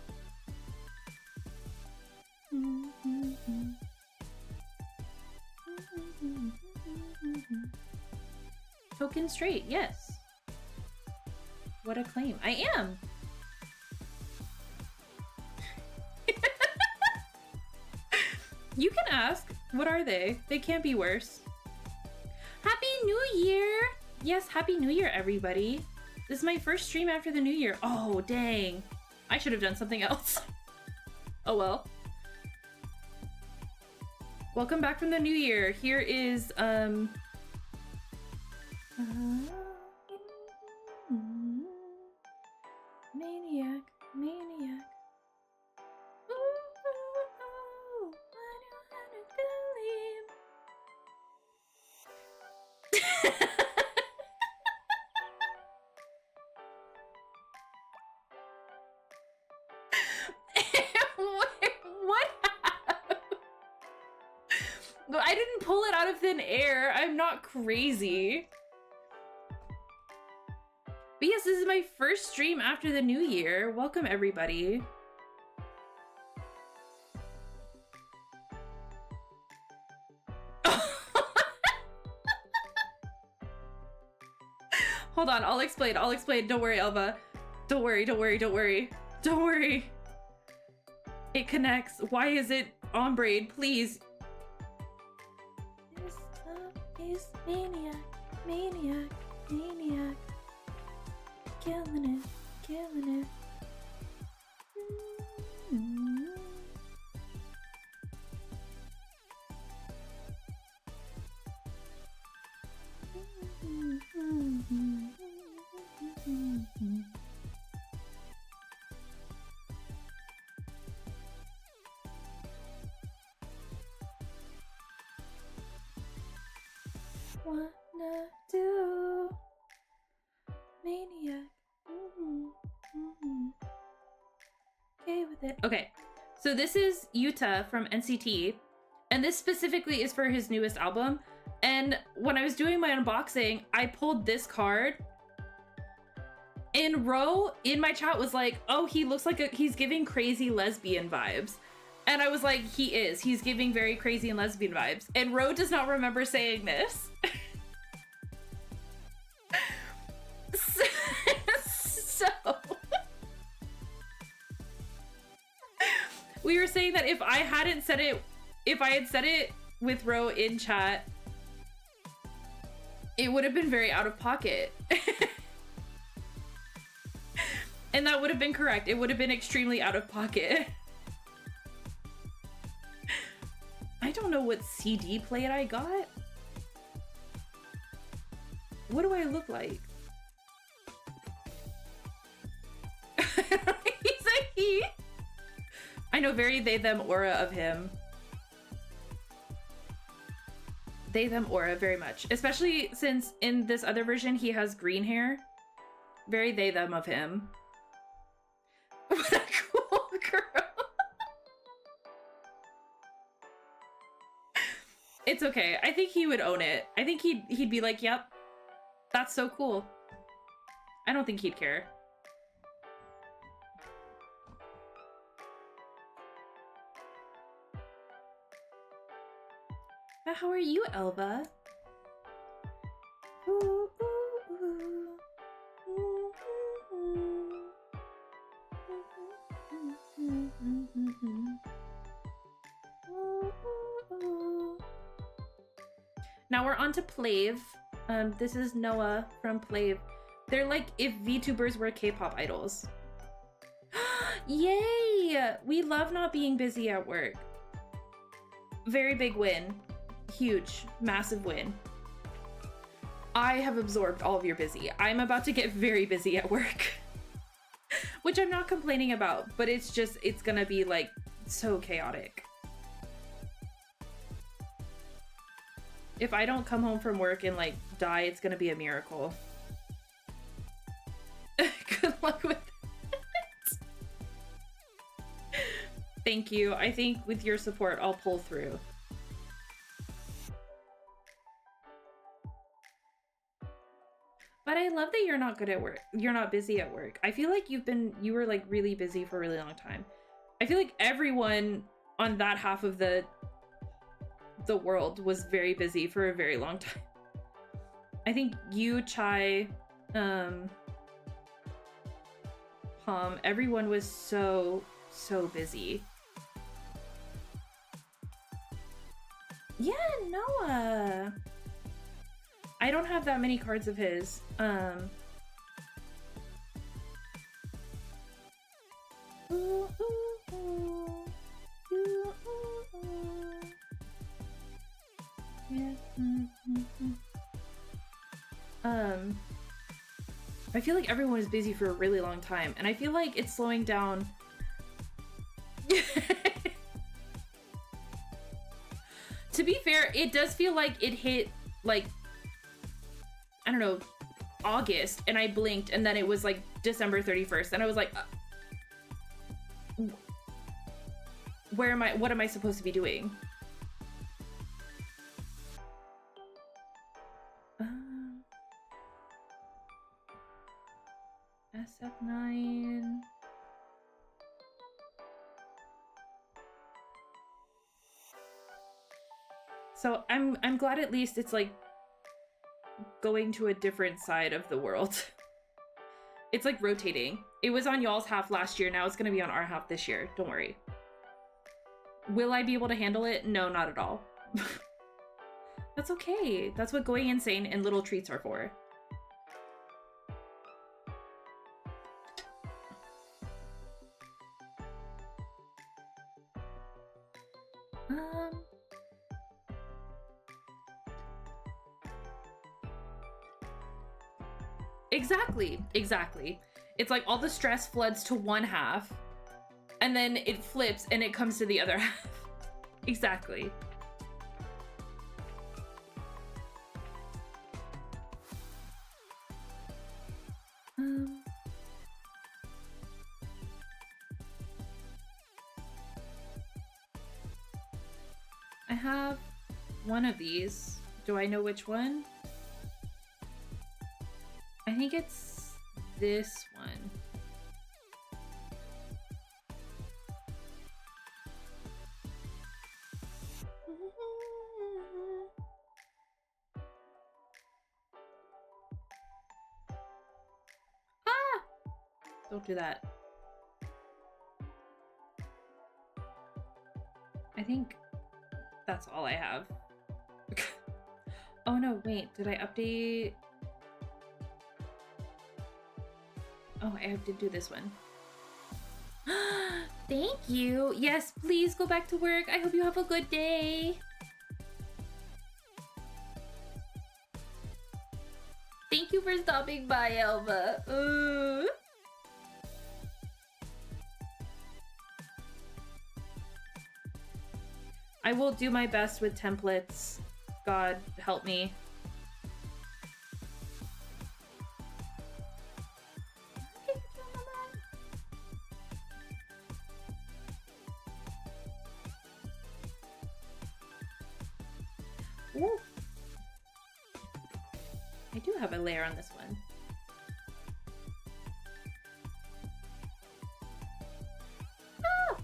Token straight, yes. What a claim. I am. You can ask. What are they? They can't be worse. Happy New Year! Yes, Happy New Year, everybody. This is my first stream after the New Year. Oh, dang. I should have done something else. Oh well. Welcome back from the New Year. Here is, Maniac, maniac. Ooh, when you had to leave out of thin air. I'm not crazy. But yes, this is my first stream after the new year. Welcome, everybody. Hold on, I'll explain. Don't worry, Elva. Don't worry. It connects. Why is it on braid? Please. This love is maniac. Killing it. Wanna do maniac. Okay with it. Okay, so this is Yuta from NCT, and this specifically is for his newest album. And when I was doing my unboxing, I pulled this card, and Ro in my chat was like, oh, he looks like he's giving crazy lesbian vibes. And I was like, he's giving very crazy and lesbian vibes. And Ro does not remember saying this. So we were saying that if I had said it with Ro in chat, it would have been very out of pocket. And that would have been correct. It would have been extremely out of pocket. I don't know what CD player I got. What do I look like? He's a he. I know very they them aura of him. They them aura very much. Especially since in this other version he has green hair. Very they them of him. What a cool girl. It's okay. I think he would own it. I think he'd be like, yep, that's so cool. I don't think he'd care. But how are you, Elva? Ooh, ooh, ooh. Now we're on to Plave. This is Noah from Plave. They're like if VTubers were K-pop idols. Yay! We love not being busy at work. Very big win. Huge, massive win. I have absorbed all of your busy. I'm about to get very busy at work. Which I'm not complaining about, but it's gonna be like so chaotic. If I don't come home from work and like die, it's gonna be a miracle. Good luck with it. Thank you. I think with your support, I'll pull through. But I love that you're not good at work. You're not busy at work. I feel like you were like really busy for a really long time. I feel like everyone on that half of the world was very busy for a very long time. I think you, Chai, Palm, everyone was so busy. Yeah, Noah. I don't have that many cards of his. I feel like everyone is busy for a really long time, and I feel like it's slowing down. To be fair, it does feel like it hit, like, I don't know, August, and I blinked, and then it was like December 31st, and I was like, what am I supposed to be doing? SF9. So I'm glad at least it's like going to a different side of the world. It's like rotating. It was on y'all's half last year. Now it's going to be on our half this year. Don't worry. Will I be able to handle it? No, not at all. That's okay. That's what going insane and little treats are for. Exactly. It's like all the stress floods to one half, and then it flips and it comes to the other half. Exactly. I have one of these. Do I know which one? I think it's this one. Ah! Don't do that. I think that's all I have. Oh no, wait, did I update? Oh, I have to do this one. Thank you. Yes, please go back to work. I hope you have a good day. Thank you for stopping by, Elva. I will do my best with templates. God help me. Ooh. I do have a layer on this one. Ah!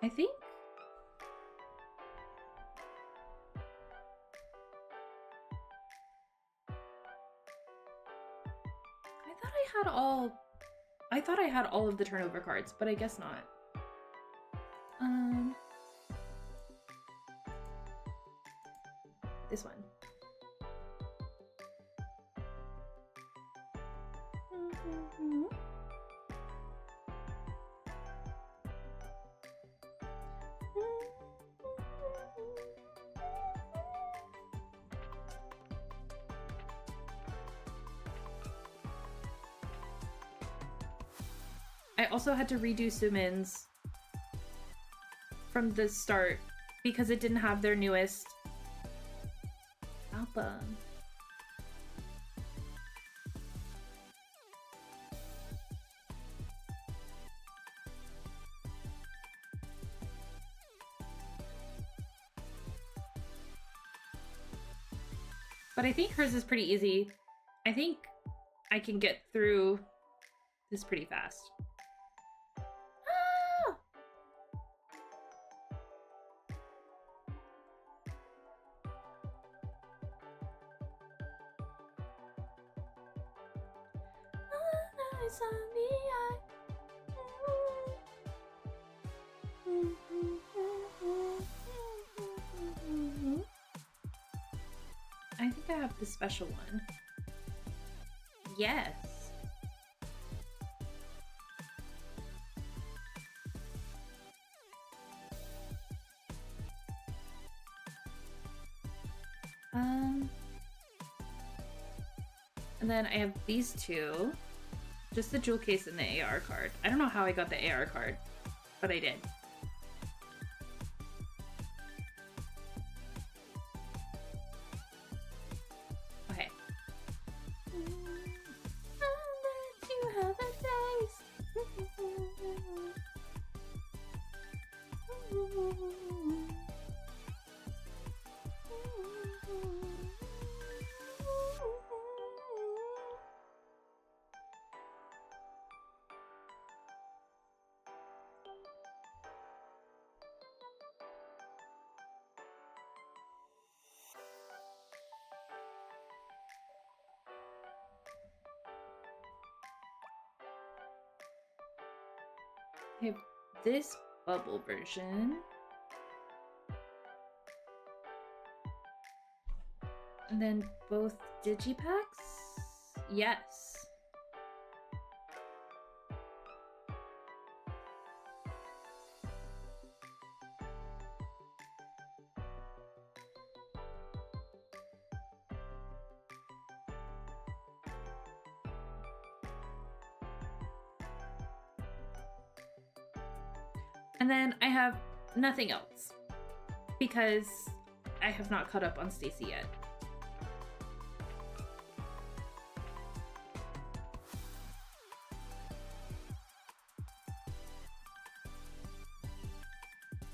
I think I thought I had all of the turnover cards, but I guess not. This one. I also had to redo Sumin's from the start because it didn't have their newest album. But I think hers is pretty easy. I think I can get through this pretty fast. I think I have the special one. Yes. And then I have these two. Just the jewel case and the AR card. I don't know how I got the AR card, but I did. I have this bubble version. And then both digipacks? Yes. And then I have nothing else because I have not caught up on Stacy yet.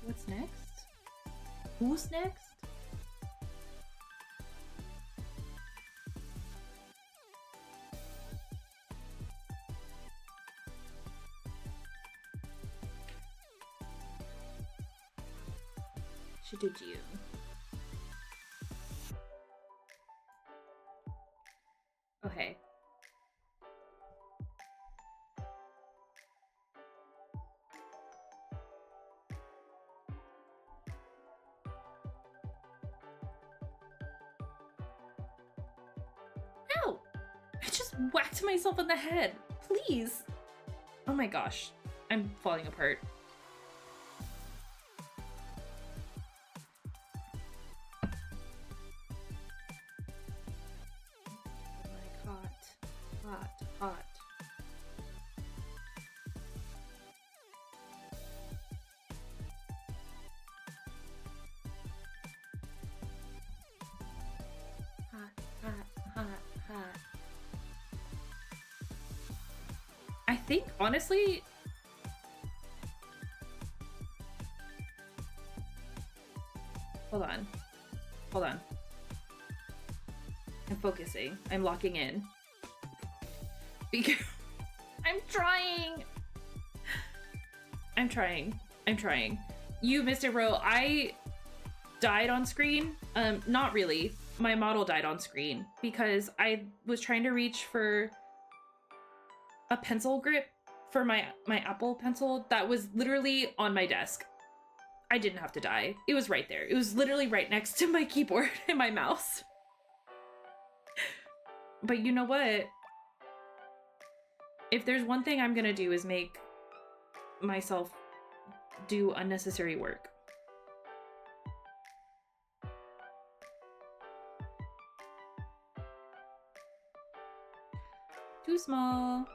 What's next? Who's next? Should do you. Okay. Ow! I just whacked myself in the head. Please. Oh my gosh. I'm falling apart. Hot. I think, honestly, hold on. I'm focusing. I'm locking in. Because I'm trying. You missed it, bro. I died on screen. Not really. My model died on screen because I was trying to reach for a pencil grip for my Apple pencil that was literally on my desk. I didn't have to die. It was right there. It was literally right next to my keyboard and my mouse. But you know what? If there's one thing I'm gonna do is make myself do unnecessary work. Too small.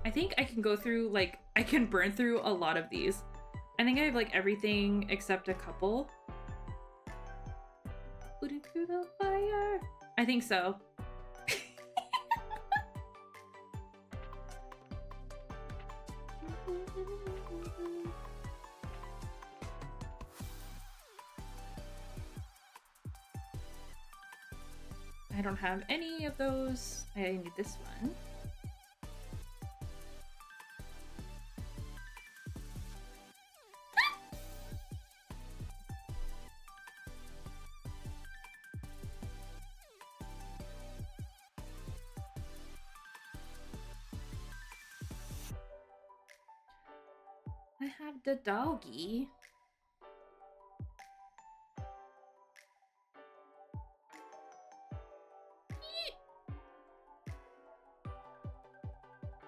I think I can go through, like, I can burn through a lot of these. I think I have, like, everything except a couple. Put it through the fire. I think so. I don't have any of those. I need this one. I have the doggy.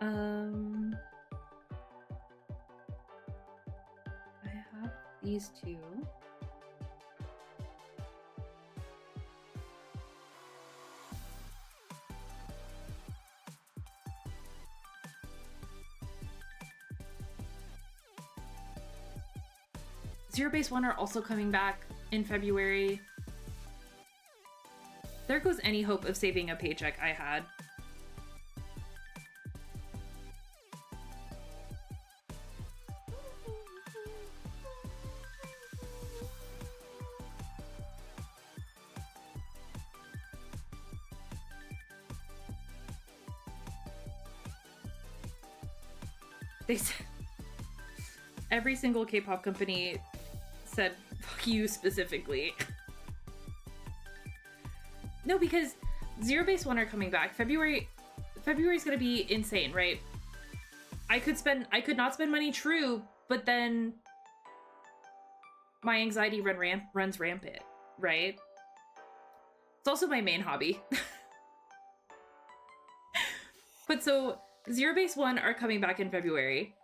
I have these two. Zero Base One are also coming back in February. There goes any hope of saving a paycheck I had. They said every single K-pop company said fuck you specifically. No, because Zero Base 1 are coming back. February's gonna be insane, right? I could not spend money, true, but then my anxiety runs rampant, right? It's also my main hobby. But so Zero Base 1 are coming back in February.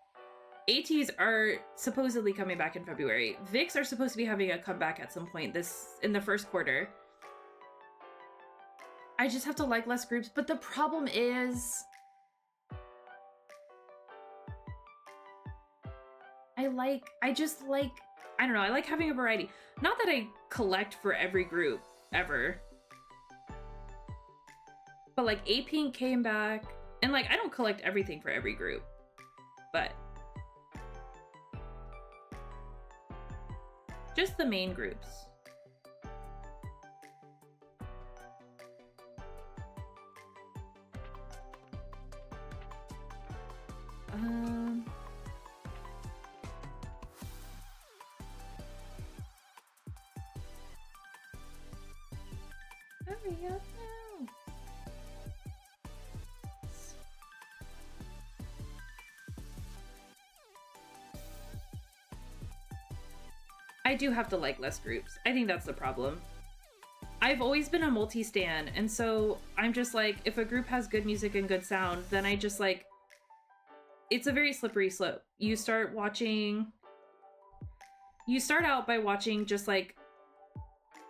ATs are supposedly coming back in February. Vix are supposed to be having a comeback at some point in the first quarter. I just have to like less groups, but the problem is I don't know, I like having a variety. Not that I collect for every group ever. But like A-Pink came back, and like I don't collect everything for every group. But just the main groups. Hurry up now. I do have to like less groups. I think that's the problem. I've always been a multi-stan, and so I'm just like, if a group has good music and good sound, then I just like, it's a very slippery slope. You start out by watching just like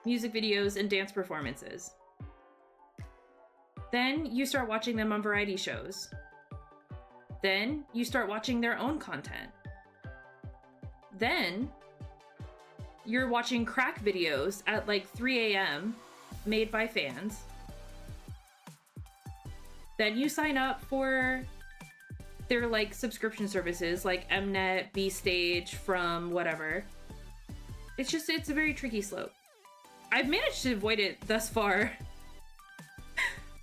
music videos and dance performances. Then you start watching them on variety shows. Then you start watching their own content. Then you're watching crack videos at like 3 a.m. made by fans. Then you sign up for their like subscription services like Mnet, B-Stage, from whatever. It's a very tricky slope. I've managed to avoid it thus far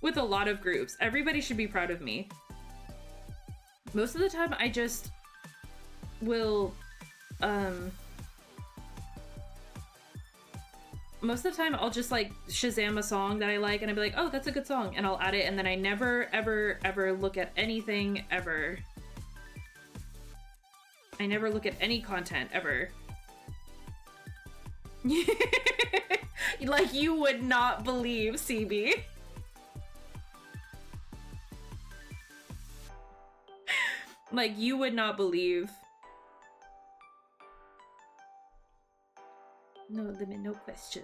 with a lot of groups. Everybody should be proud of me. Most of the time I just will most of the time I'll just like Shazam a song that I like and I'll be like, oh, that's a good song, and I'll add it, and then I never ever look at anything ever. I never look at any content ever. Like you would not believe, CB. Like you would not believe. No limit, no question.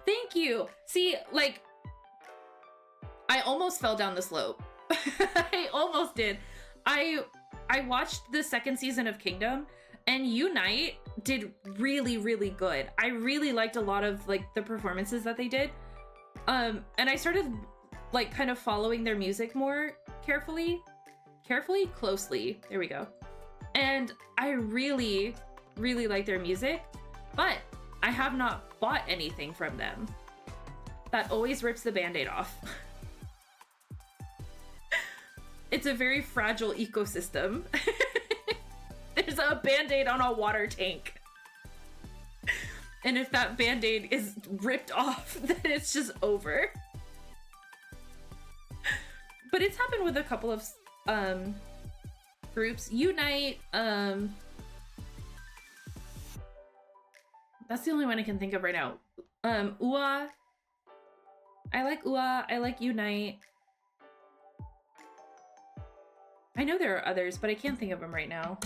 Thank you. See, like, I almost fell down the slope. I almost did. I watched the second season of Kingdom, and Unite did really, really good. I really liked a lot of like the performances that they did. And I started like kind of following their music more closely. There we go. And I really, really like their music, but I have not bought anything from them. That always rips the band-aid off. It's a very fragile ecosystem. There's a band-aid on a water tank. And if that band-aid is ripped off, then it's just over. But it's happened with a couple of groups. Unite, that's the only one I can think of right now. UA. I like UA. I like Unite. I know there are others, but I can't think of them right now.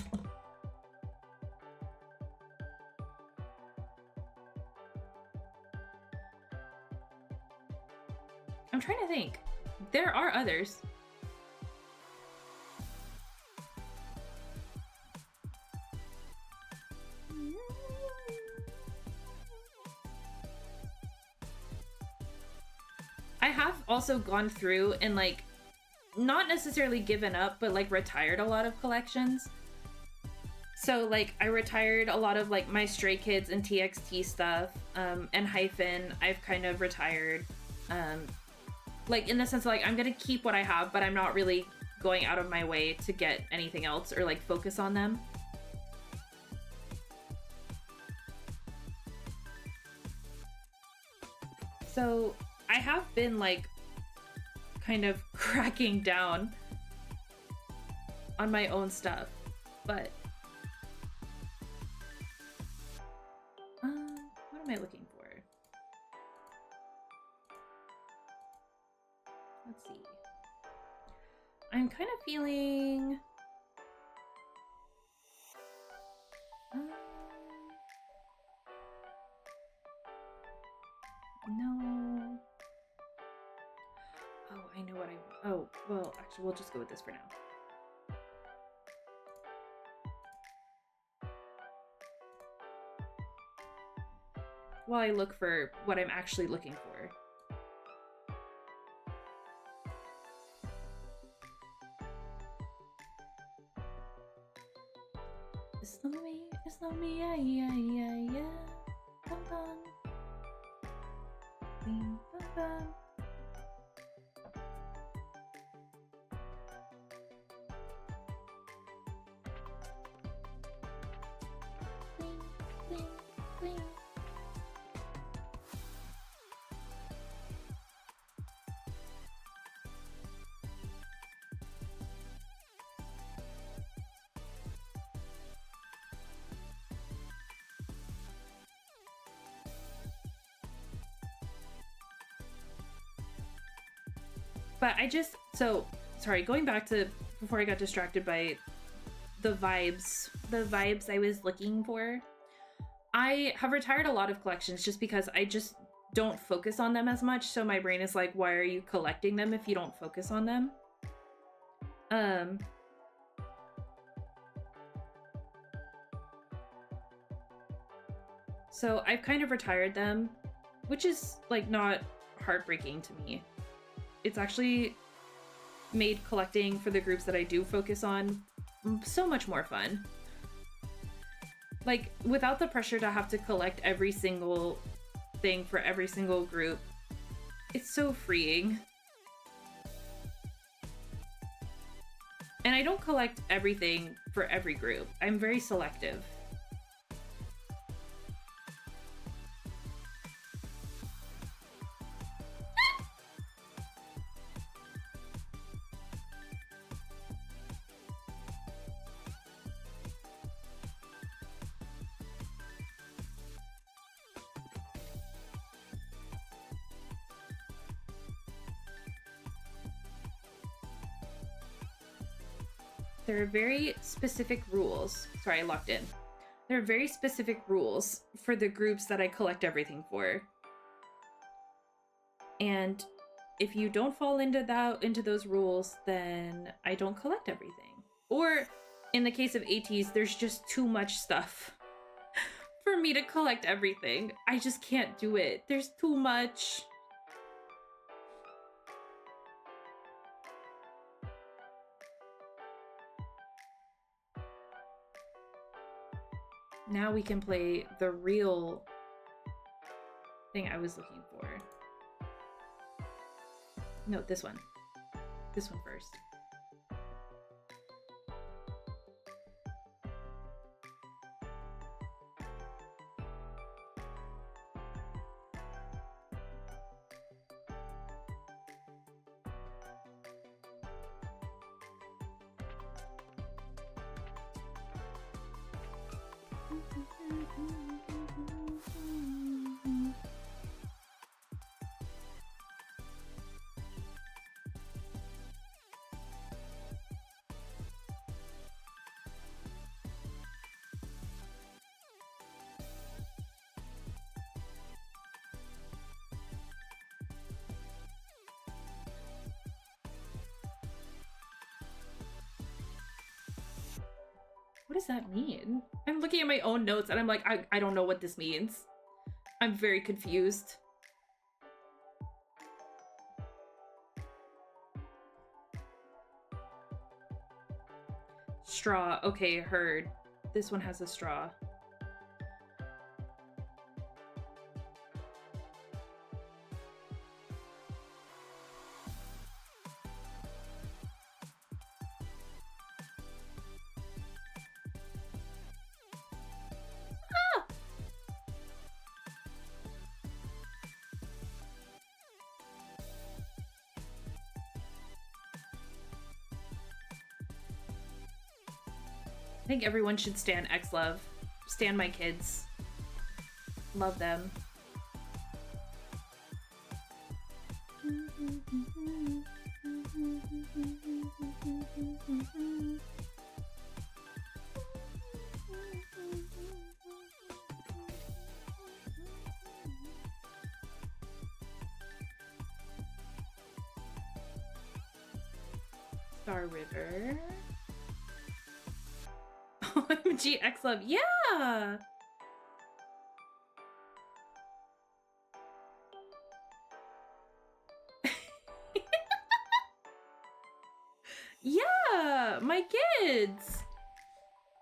I'm trying to think. There are others. I have also gone through and like not necessarily given up, but like retired a lot of collections. So like I retired a lot of like my Stray Kids and TXT stuff, and Hyphen I've kind of retired, like in the sense of like I'm gonna keep what I have, but I'm not really going out of my way to get anything else or like focus on them. So I have been like kind of cracking down on my own stuff, but what am I looking for? Let's see. I'm kind of feeling no. Oh, I know what I... Oh, well, actually, we'll just go with this for now. While I look for what I'm actually looking for. It's not me, yeah, yeah, yeah, yeah. Bum, bum. Bing, bum, bum. Bling, bling, bling. But I just, so, sorry, going back to before I got distracted by the vibes I was looking for. I have retired a lot of collections just because I just don't focus on them as much. So my brain is like, why are you collecting them if you don't focus on them? So I've kind of retired them, which is like not heartbreaking to me. It's actually made collecting for the groups that I do focus on so much more fun. Like, without the pressure to have to collect every single thing for every single group, it's so freeing. And I don't collect everything for every group. I'm very selective. There are very specific rules. Sorry, I locked in. There are very specific rules for the groups that I collect everything for. And if you don't fall into those rules, then I don't collect everything. Or in the case of ATs, there's just too much stuff for me to collect everything. I just can't do it. There's too much. Now we can play the real thing I was looking for. No, this one. This one first. What does that mean? I'm looking at my own notes and I'm like, I don't know what this means. I'm very confused. Straw. Okay, heard. This one has a straw. I think everyone should stan X-Love. Stan my kids. Love them. Star River. OMG X-Love, yeah! Yeah, my kids!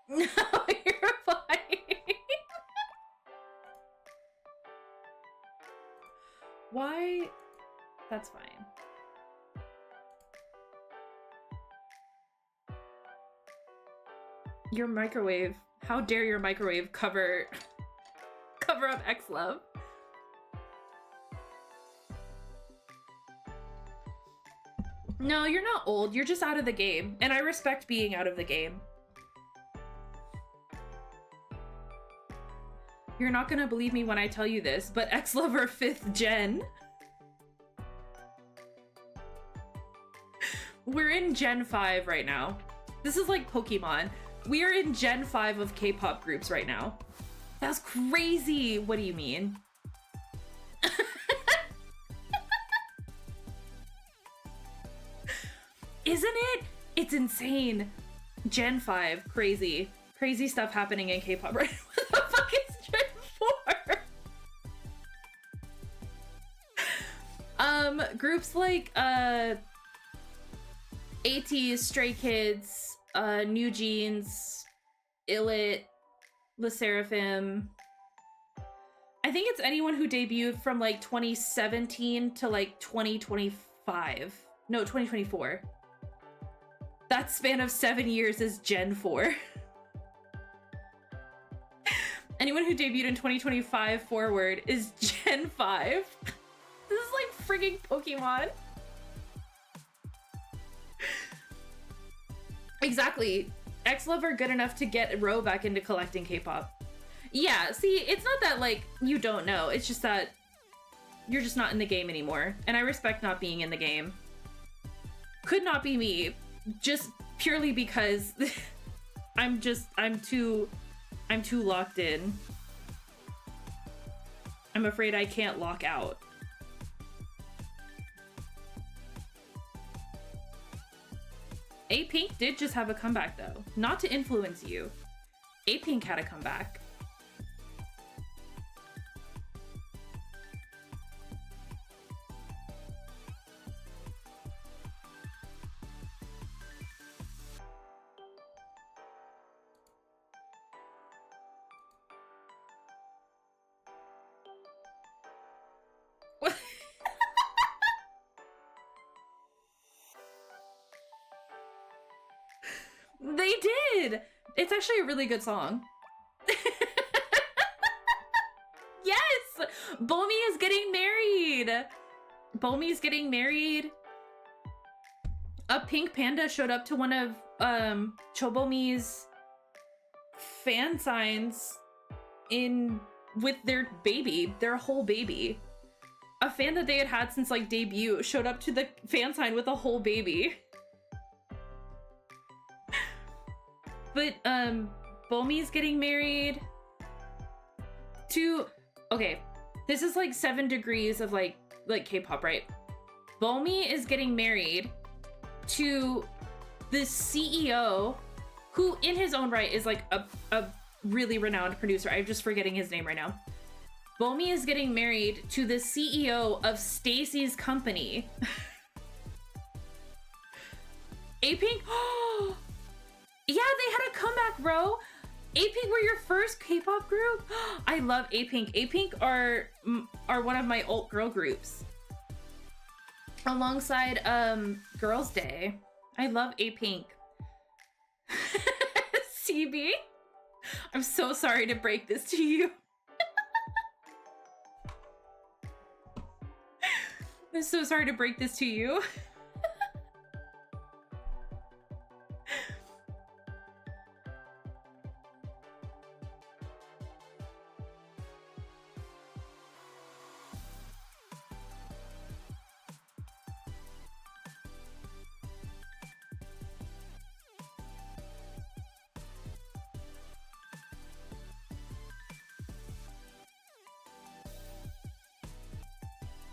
No, you're fine. Why? That's fine. Your microwave. How dare your microwave cover up X-Love? No, you're not old. You're just out of the game. And I respect being out of the game. You're not gonna believe me when I tell you this, but X-Love are 5th gen. We're in Gen 5 right now. This is like Pokemon. We are in Gen 5 of K-pop groups right now. That's crazy. What do you mean? Isn't it? It's insane. Gen 5. Crazy. Crazy stuff happening in K-pop right now. What the fuck is Gen 4? Groups like, ATEEZ, Stray Kids, New Jeans, Illit, LE SSERAFIM. I think it's anyone who debuted from like 2017 to like 2025. No, 2024. That span of 7 years is Gen 4. Anyone who debuted in 2025 forward is Gen 5. This is like frigging Pokemon. Exactly. X-Love are good enough to get Ro back into collecting K-pop. Yeah, see, it's not that, like, you don't know. It's just that you're just not in the game anymore. And I respect not being in the game. Could not be me. Just purely because I'm too locked in. I'm afraid I can't lock out. A-Pink did just have a comeback though. Not to influence you. A-Pink had a comeback. They did! It's actually a really good song. Yes! Bomi is getting married! Bomi's getting married. A pink panda showed up to one of Chobomi's fan signs with their baby, their whole baby. A fan that they had had since like debut showed up to the fan sign with a whole baby. But, Bomi's getting married to... Okay, this is like 7 degrees of like K-pop, right? Bomi is getting married to the CEO, who in his own right is like a really renowned producer. I'm just forgetting his name right now. Bomi is getting married to the CEO of Stacy's company. A-Pink... Yeah, they had a comeback, bro. A-Pink were your first K-pop group? I love A-Pink. A-Pink are one of my alt girl groups. Alongside Girls' Day. I love A-Pink. CB, I'm so sorry to break this to you. I'm so sorry to break this to you.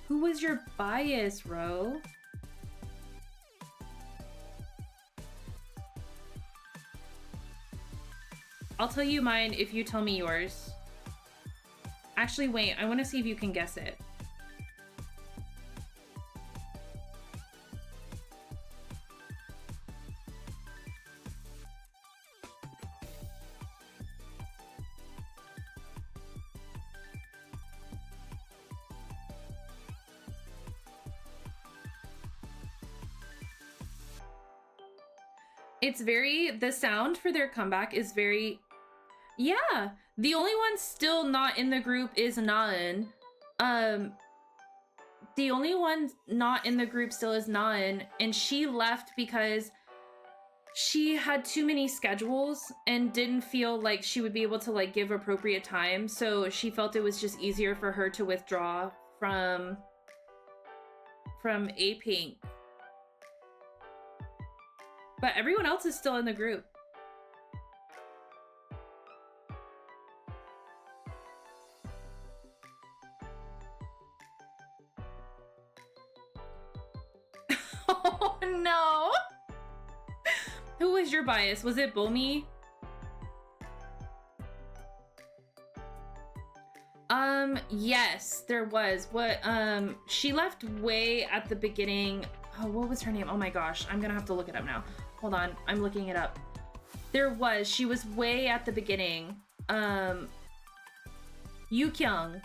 Who was your bias, Ro? I'll tell you mine if you tell me yours. Actually, wait, I want to see if you can guess it. It's very, the sound for their comeback is very, yeah. The only one still not in the group is Naeun. The only one not in the group still is Naeun, and she left because she had too many schedules and didn't feel like she would be able to like give appropriate time. So she felt it was just easier for her to withdraw from A-Pink. But everyone else is still in the group. Oh no! Who was your bias? Was it Bomi? Yes, there was. What, she left way at the beginning. Oh, what was her name? Oh my gosh, I'm gonna have to look it up now. Hold on, I'm looking it up. She was way at the beginning. Yukyung.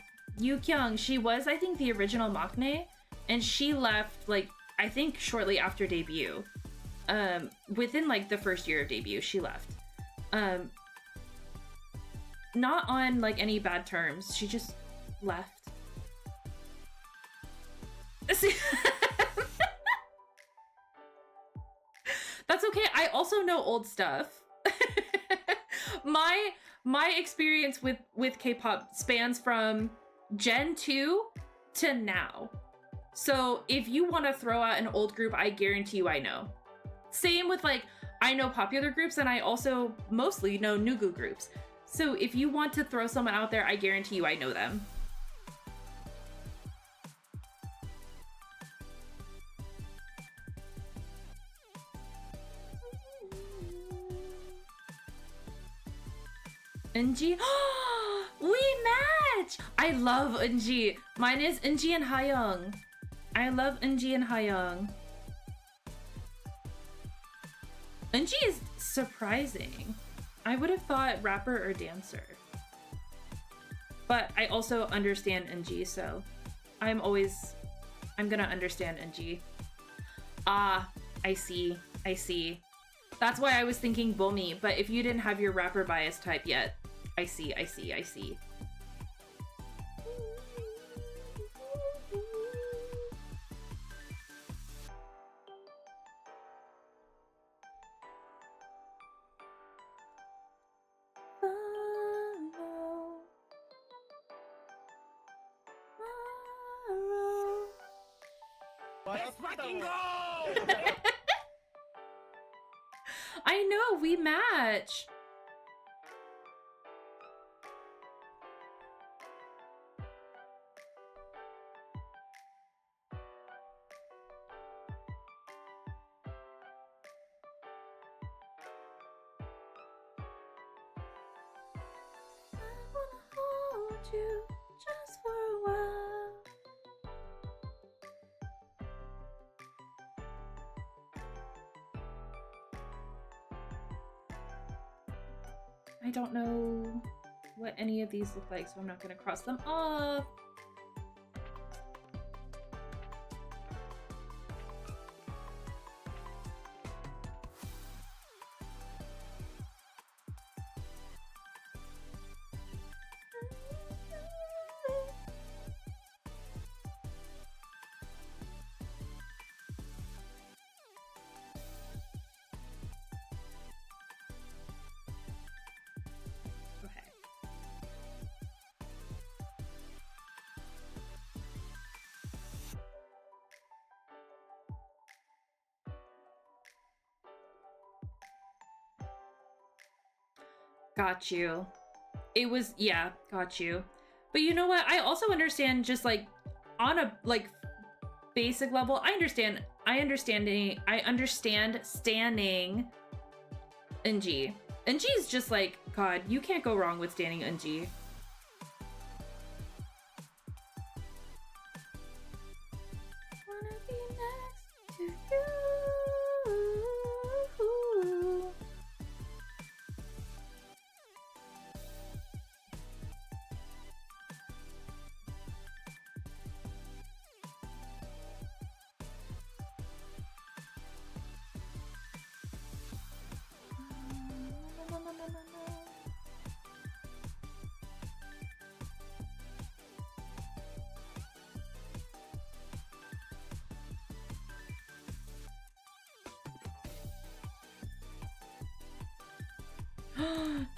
She was, I think, the original maknae, and she left, like, I think shortly after debut. Within, like, the first year of debut, she left. Not on, like, any bad terms. She just left. That's okay. I also know old stuff. My experience with K-pop spans from Gen 2 to now. So if you want to throw out an old group, I guarantee you I know. Same with, like, I know popular groups, and I also mostly know Nugu groups. So if you want to throw someone out there, I guarantee you I know them. Eunji? We match! I love Eunji. Mine is Eunji and Hayoung. I love Eunji and Hayoung. Eunji is surprising. I would have thought rapper or dancer. But I also understand Eunji, so I'm gonna understand Eunji. Ah, I see. That's why I was thinking Bomi, but if you didn't have your rapper bias type yet, I see. Let's fucking go! I know, we match. I wanna hold you just for a while. I don't know what any of these look like, so I'm not gonna cross them off. Got you. It was, yeah, got you. But you know what? I also understand, just like on a like basic level, I understand standing NG. NG is just like, God, you can't go wrong with standing NG. Wanna be next to you. No.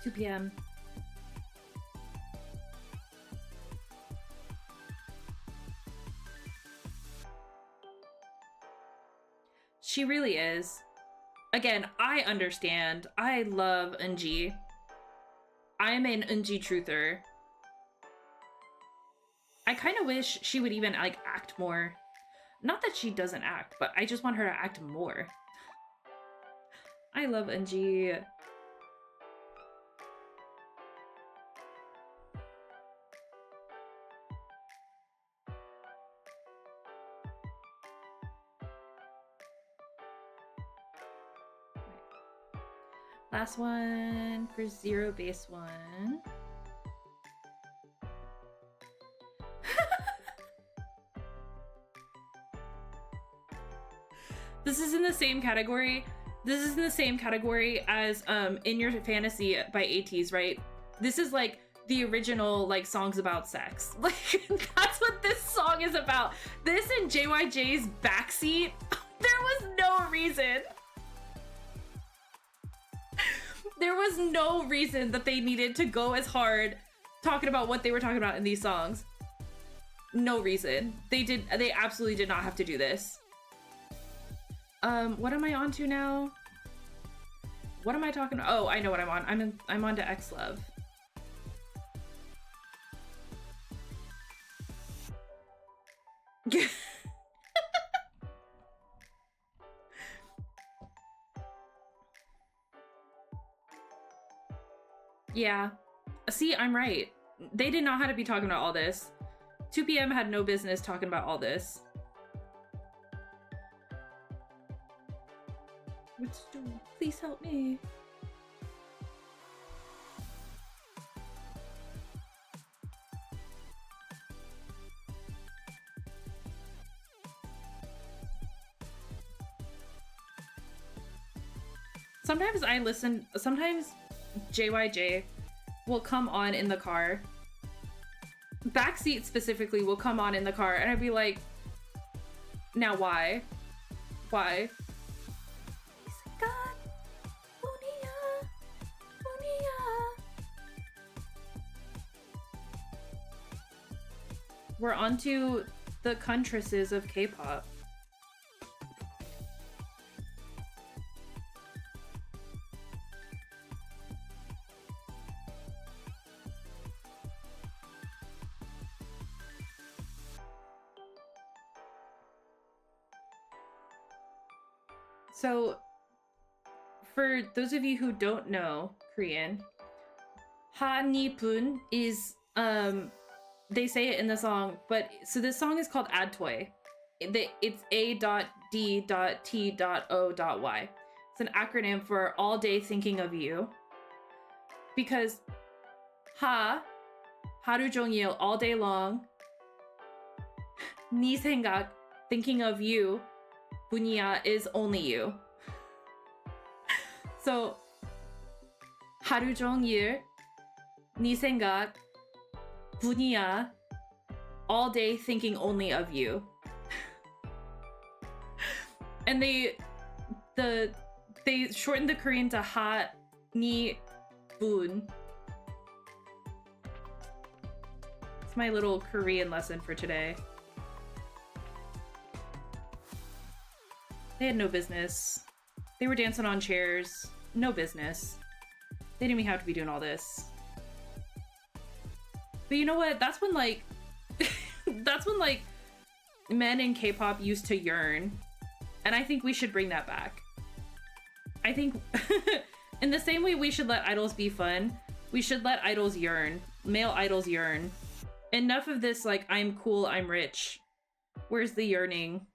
2 p.m. She really is. Again, I understand. I love NG. I'm an NG truther. I kind of wish she would even like act more. Not that she doesn't act, but I just want her to act more. I love NG. Last one for 0 base 1. This is in the same category. This is in the same category as In Your Fantasy by ATEEZ, right? This is like the original like songs about sex. Like that's what this song is about. This and JYJ's Backseat. There was no reason. There was no reason that they needed to go as hard talking about what they were talking about in these songs. No reason. They absolutely did not have to do this. What am I on to now? What am I talking about? Oh, I know what I'm on. I'm on to X Love. Yeah. See, I'm right. They did not have to be talking about all this. 2 p.m. had no business talking about all this. What to do? Please help me. Sometimes JYJ will come on in the car. Backseat specifically will come on in the car, and I'd be like, now why? Why? We're onto the contresses of K-pop. So, for those of you who don't know Korean, Ha Ni Pun is they say it in the song, but so this song is called Adtoy. It's A.D.T.O.Y. It's an acronym for All Day Thinking of You. Because haru 종일, all day long. 네 생각, thinking of you. 분이야 is only you. So 하루 종일 네 생각 분이야, all day thinking only of you. And they shortened the Korean to ha ni bun. It's my little Korean lesson for today. They had no business. They were dancing on chairs. No business. They didn't even have to be doing all this. But you know what? That's when like that's when like men in K-pop used to yearn. And I think we should bring that back. I think in the same way we should let idols be fun, we should let idols yearn. Male idols yearn. Enough of this like I'm cool, I'm rich. Where's the yearning?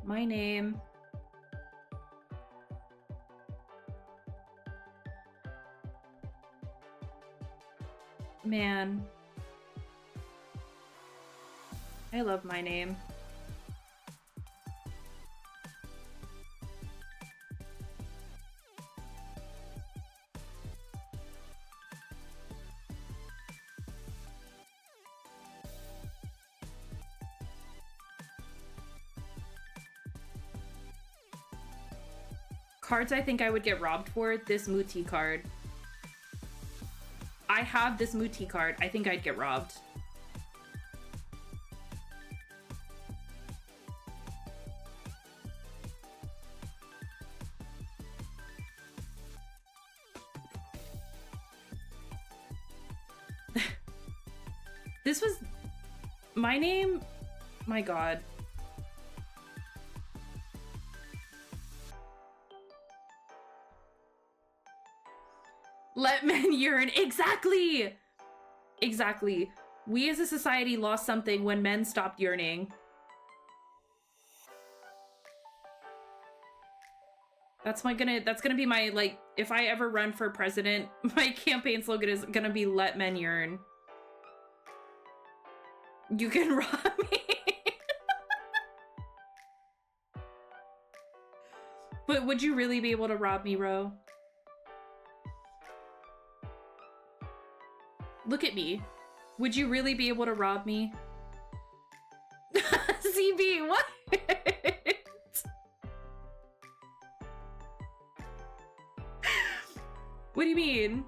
My name. Man. I love my name. Cards I think I would get robbed for, this Muti card. I have this Muti card. I think I'd get robbed. This was my name. My God. Let men yearn. Exactly. Exactly. We as a society lost something when men stopped yearning. That's gonna be my, like, if I ever run for president, my campaign slogan is gonna be let men yearn. You can rob me. But would you really be able to rob me, Ro? Look at me. Would you really be able to rob me? CB, what? What do you mean?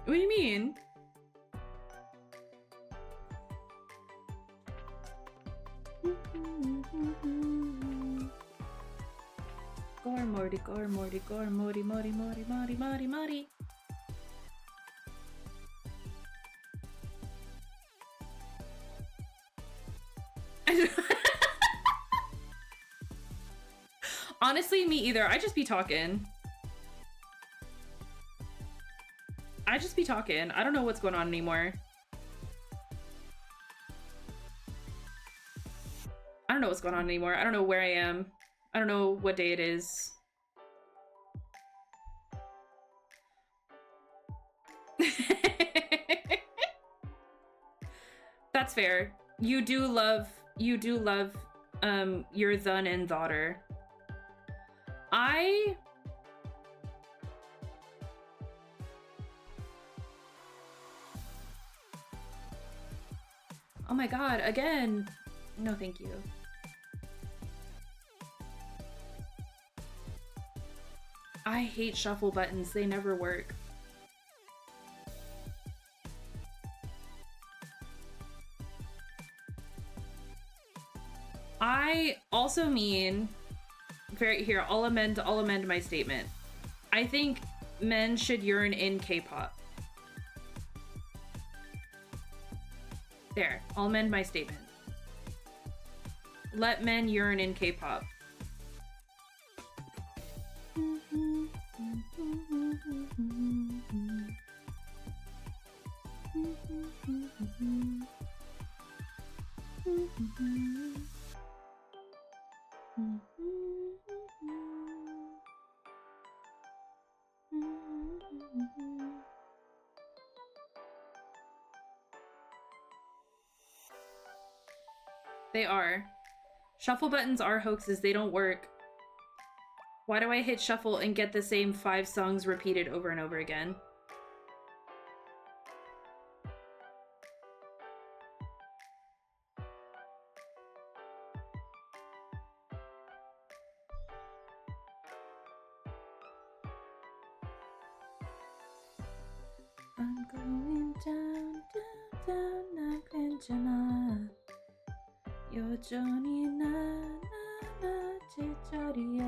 What do you mean? Gore Morty, Gore Morty, Gore Morty, Morty, Morty, Morty, Morty, Morty. Honestly, me either. I just be talking. I just be talking. I don't know what's going on anymore. I don't know what's going on anymore. I don't know where I am. I don't know what day it is. That's fair. You do love your son and daughter. Oh my God, again. No, thank you. I hate shuffle buttons. They never work. I also mean, here, I'll amend my statement. I think men should yearn in K-pop. There, I'll amend my statement. Let men yearn in K-pop. They are. Shuffle buttons are hoaxes. They don't work. Why do I hit shuffle and get the same 5 songs repeated over and over again? I'm going down, down, down, 난 괜찮아. 여전히 나 제자리에.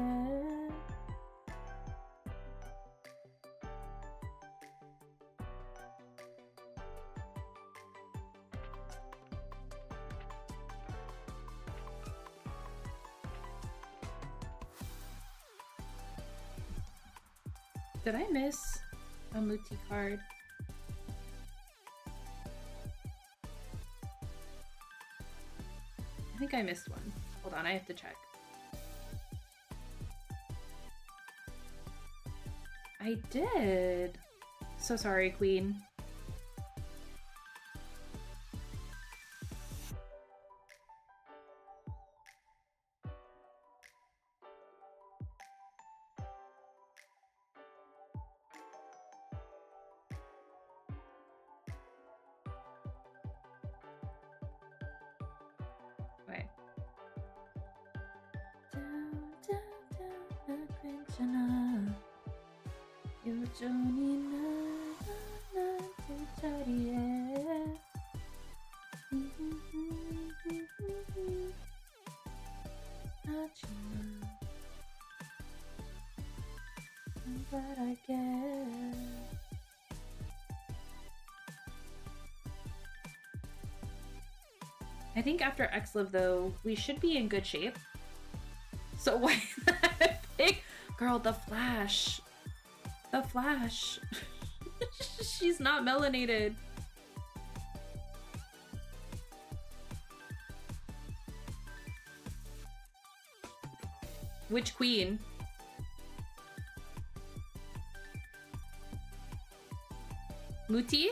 Did I miss a Muti card? I think I missed one. Hold on, I have to check. I did. So sorry, Queen. Okay. Down, down, down, 나 괜찮아. 여전히 나 제자리에. 하지마. I'm glad I get. I think after X-Live though, we should be in good shape. So why not pick? Girl, the Flash. The Flash. She's not melanated. Which queen? Muti?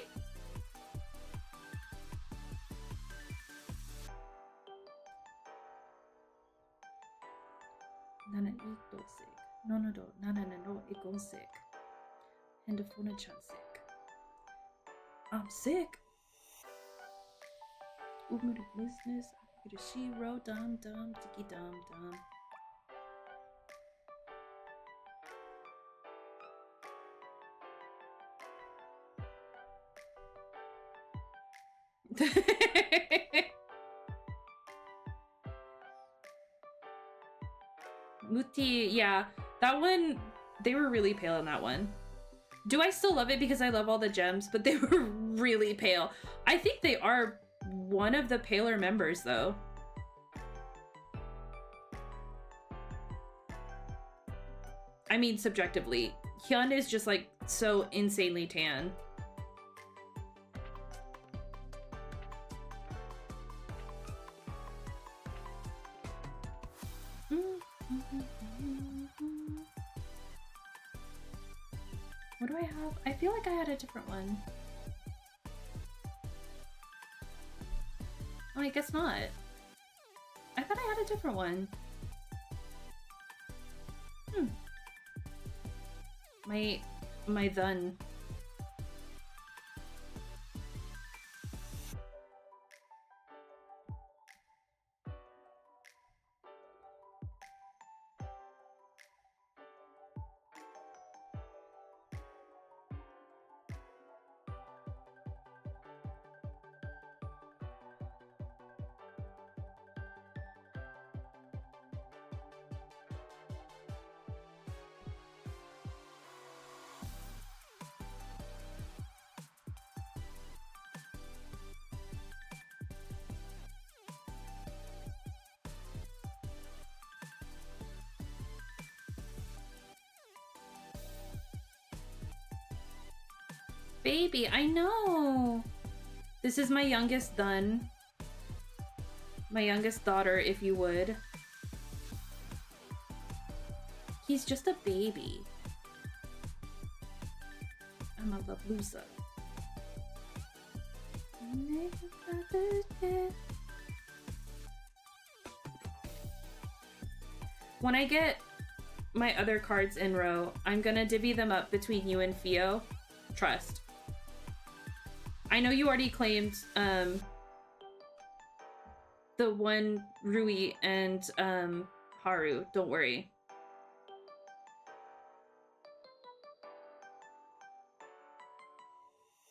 나는 이도색. 너너도 나는 너 이건색. 핸드폰은 찬색. I'm sick. 우물이 business. 그래 시로 dumdum ticky dumdum. Muti, yeah, that one, they were really pale in that one. Do I still love it because I love all the gems, but they were really pale. I think they are one of the paler members though. I mean, subjectively, Hyun is just like so insanely tan. What do I have? I feel like I had a different one. Oh, I guess not. I thought I had a different one. My then. Baby, I know. This is my youngest Dun. My youngest daughter, if you would. He's just a baby. I'm a babusa. When I get my other cards in row, I'm gonna divvy them up between you and Fio. Trust. I know you already claimed the one Rui and Haru. Don't worry.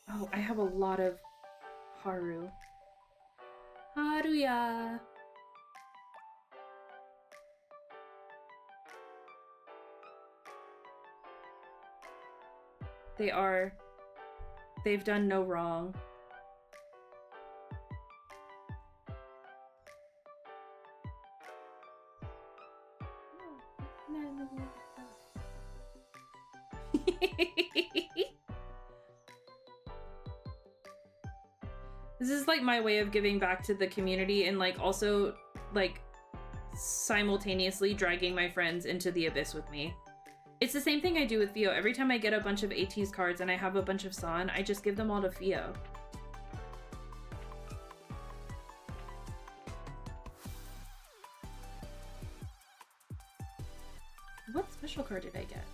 Oh, I have a lot of Haru. Haruya. They've done no wrong. This is like my way of giving back to the community and like also like simultaneously dragging my friends into the abyss with me. It's the same thing I do with Fio. Every time I get a bunch of AT's cards and I have a bunch of San, I just give them all to Fio. What special card did I get?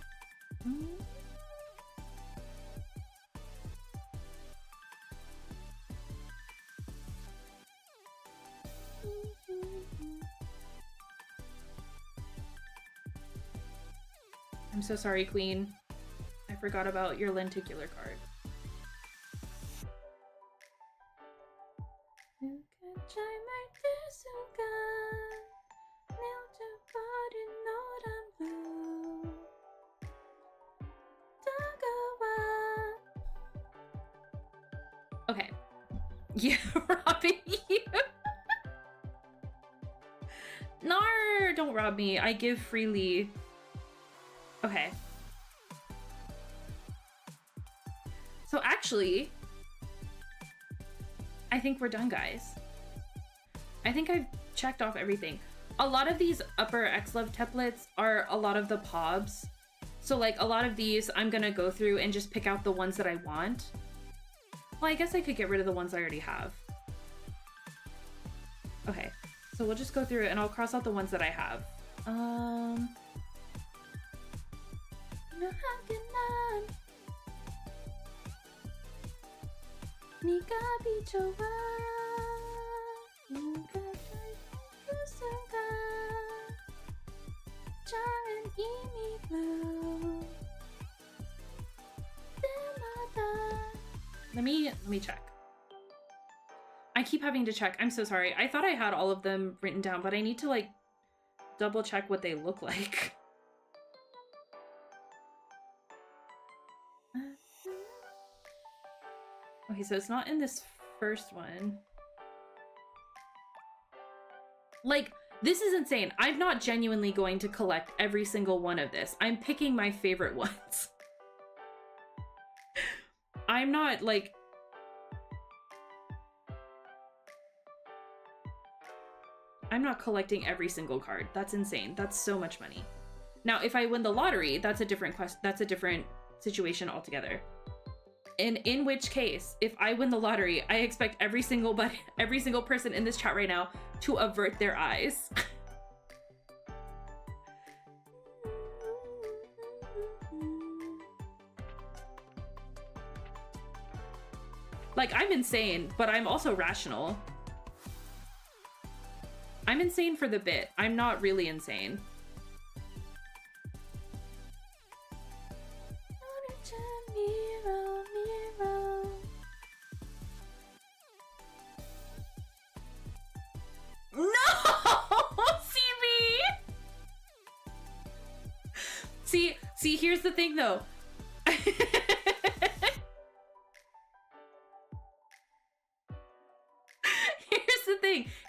I'm so sorry, Queen. I forgot about your lenticular card. Okay. Yeah, robbing you. No, don't rob me. I give freely. Okay. So actually, I think we're done, guys. I think I've checked off everything. A lot of these upper X-Love templates are a lot of the POBs. So like a lot of these, I'm gonna go through and just pick out the ones that I want. Well, I guess I could get rid of the ones I already have. Okay, so we'll just go through it and I'll cross out the ones that I have. Let me check. I keep having to check. I'm so sorry. I thought I had all of them written down, but I need to like double check what they look like. Okay, so it's not in this first one. Like, this is insane. I'm not genuinely going to collect every single one of this. I'm picking my favorite ones. I'm not, like... I'm not collecting every single card. That's insane. That's so much money. Now, if I win the lottery, that's a different situation altogether. And in which case, if I win the lottery, I expect every single person in this chat right now to avert their eyes. Like, I'm insane, but I'm also rational. I'm insane for the bit. I'm not really insane. No! CB! See, here's the thing though.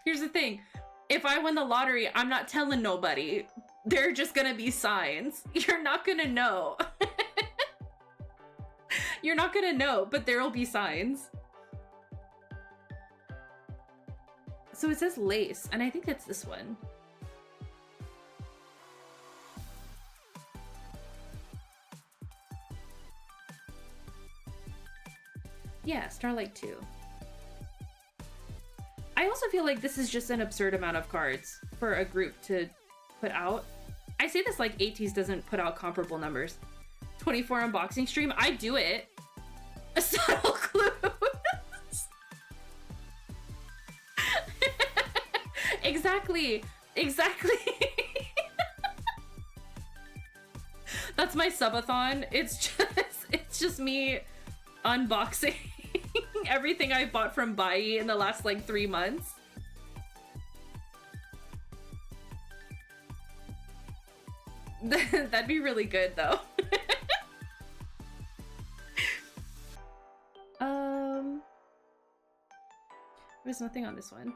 Here's the thing. If I win the lottery, I'm not telling nobody. They're just gonna be signs. You're not gonna know. You're not gonna know, but there'll be signs. So it says lace, and I think it's this one. Yeah, Starlight 2. I also feel like this is just an absurd amount of cards for a group to put out. I say this like ATEEZ doesn't put out comparable numbers. 24 unboxing stream, I do it. A subtle clue. Exactly. That's my subathon. It's just me unboxing everything I bought from Bai in the last like 3 months. That'd be really good though. There's nothing on this one.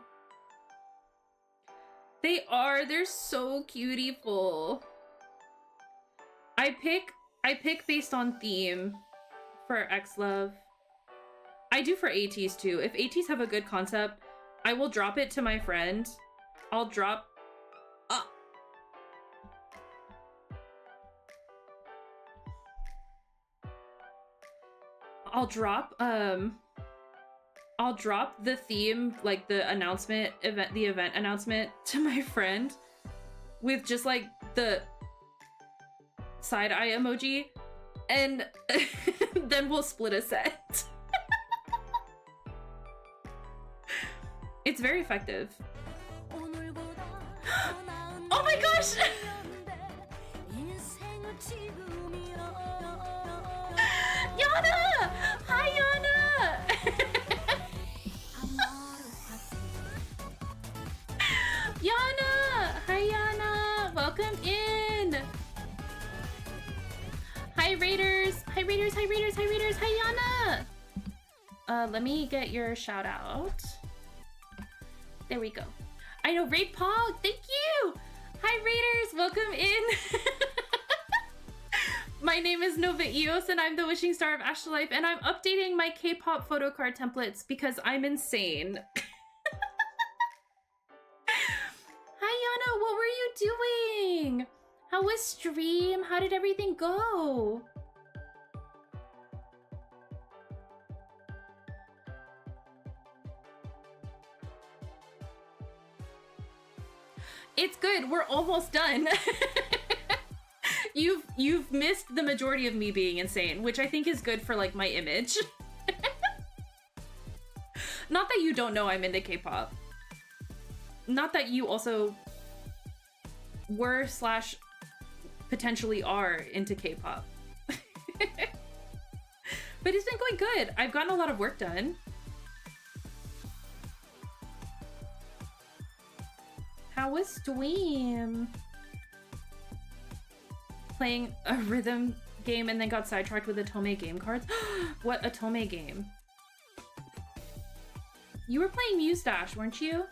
They're so cutieful. I pick based on theme for X-Love. I do for ATEEZ too. If ATEEZ have a good concept, I will drop it to my friend. I'll drop the theme, like the event announcement to my friend with just like the side eye emoji, and then we'll split a set. It's very effective. Oh my gosh! Yana! Hi, Yana! Yana! Hi, Yana! Welcome in! Hi, Raiders! Hi, Raiders! Hi, Raiders! Hi, Raiders! Hi, Yana! Let me get your shout out. There we go. I know, Raid Pog! Thank you! Hi, Raiders! Welcome in! My name is Nova Eos, and I'm the wishing star of ASTRALYFE, and I'm updating my K-pop photo card templates because I'm insane. Hi, Yana! What were you doing? How was stream? How did everything go? It's good. We're almost done. You've missed the majority of me being insane, which I think is good for like my image. Not that you don't know I'm into K-pop. Not that you also were / potentially are into K-pop. But it's been going good. I've gotten a lot of work done. How was stream? Playing a rhythm game and then got sidetracked with Atome game cards? What Atome game? You were playing Mustache, weren't you?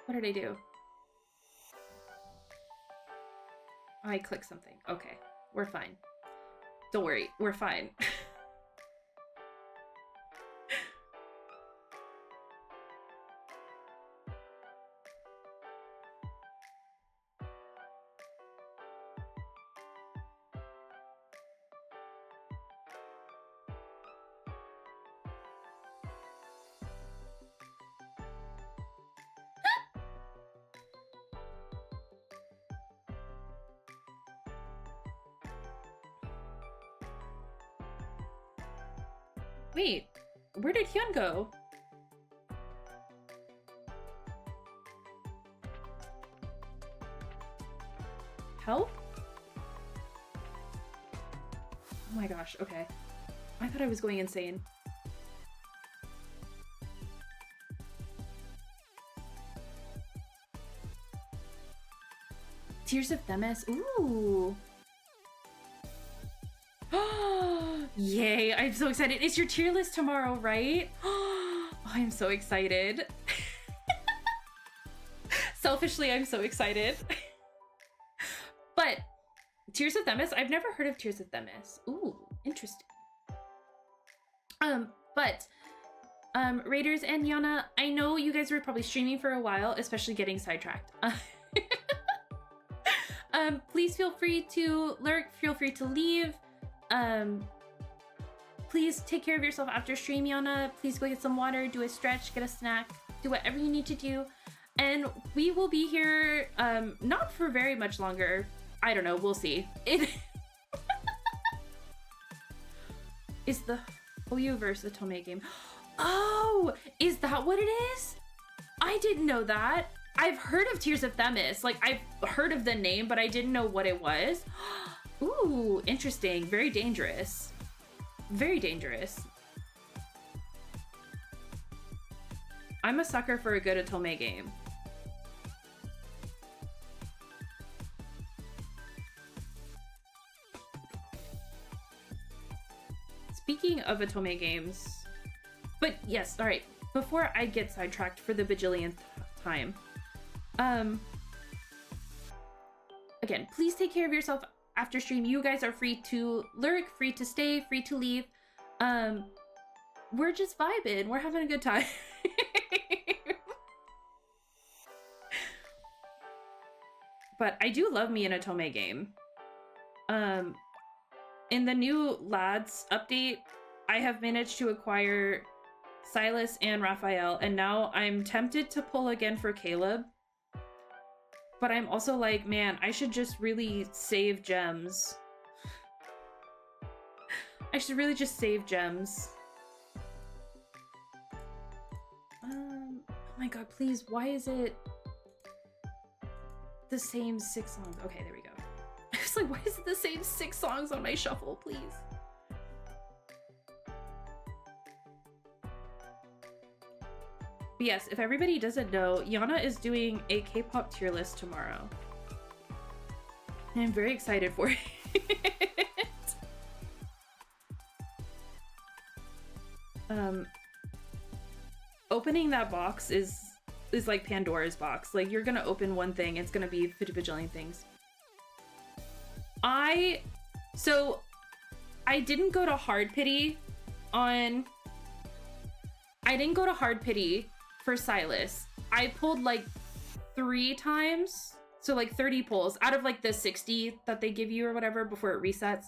What did I do? I clicked something. Okay, we're fine. Don't worry, we're fine. Wait, where did Hyun go? Help? Oh my gosh, okay. I thought I was going insane. Tears of Themis, ooh. Yay, I'm so excited. It's your tier list tomorrow, right? Oh, I'm so excited. Selfishly, I'm so excited. But Tears of Themis, I've never heard of Tears of Themis. Ooh, interesting. But Raiders and Yana, I know you guys were probably streaming for a while, especially getting sidetracked. Please feel free to lurk, feel free to leave. Please take care of yourself after stream, Yana. Please go get some water, do a stretch, get a snack, do whatever you need to do. And we will be here, not for very much longer. I don't know, we'll see. Is the OU versus Otome game? Oh, is that what it is? I didn't know that. I've heard of Tears of Themis. Like, I've heard of the name, but I didn't know what it was. Ooh, interesting. Very dangerous. Very dangerous. I'm a sucker for a good Otome game. Speaking of Otome games, but yes, all right, before I get sidetracked for the bajillionth time, again, please take care of yourself after stream. You guys are free to lurk, free to stay, free to leave. We're just vibing. We're having a good time. But I do love me an Otome game. In the new Lads update, I have managed to acquire Silas and Raphael, and now I'm tempted to pull again for Caleb. But I'm also like, man, I should just really save gems. I should really just save gems. Oh my god, please, why is it the same 6 songs? Okay, there we go. I was like, why is it the same 6 songs on my shuffle, please? But yes, if everybody doesn't know, Yana is doing a K-pop tier list tomorrow. And I'm very excited for it. Opening that box is like Pandora's box. Like, you're gonna open one thing, it's gonna be 50 bajillion things. I didn't go to hard pity for Silas. I pulled like 3 times, so like 30 pulls out of like the 60 that they give you or whatever before it resets.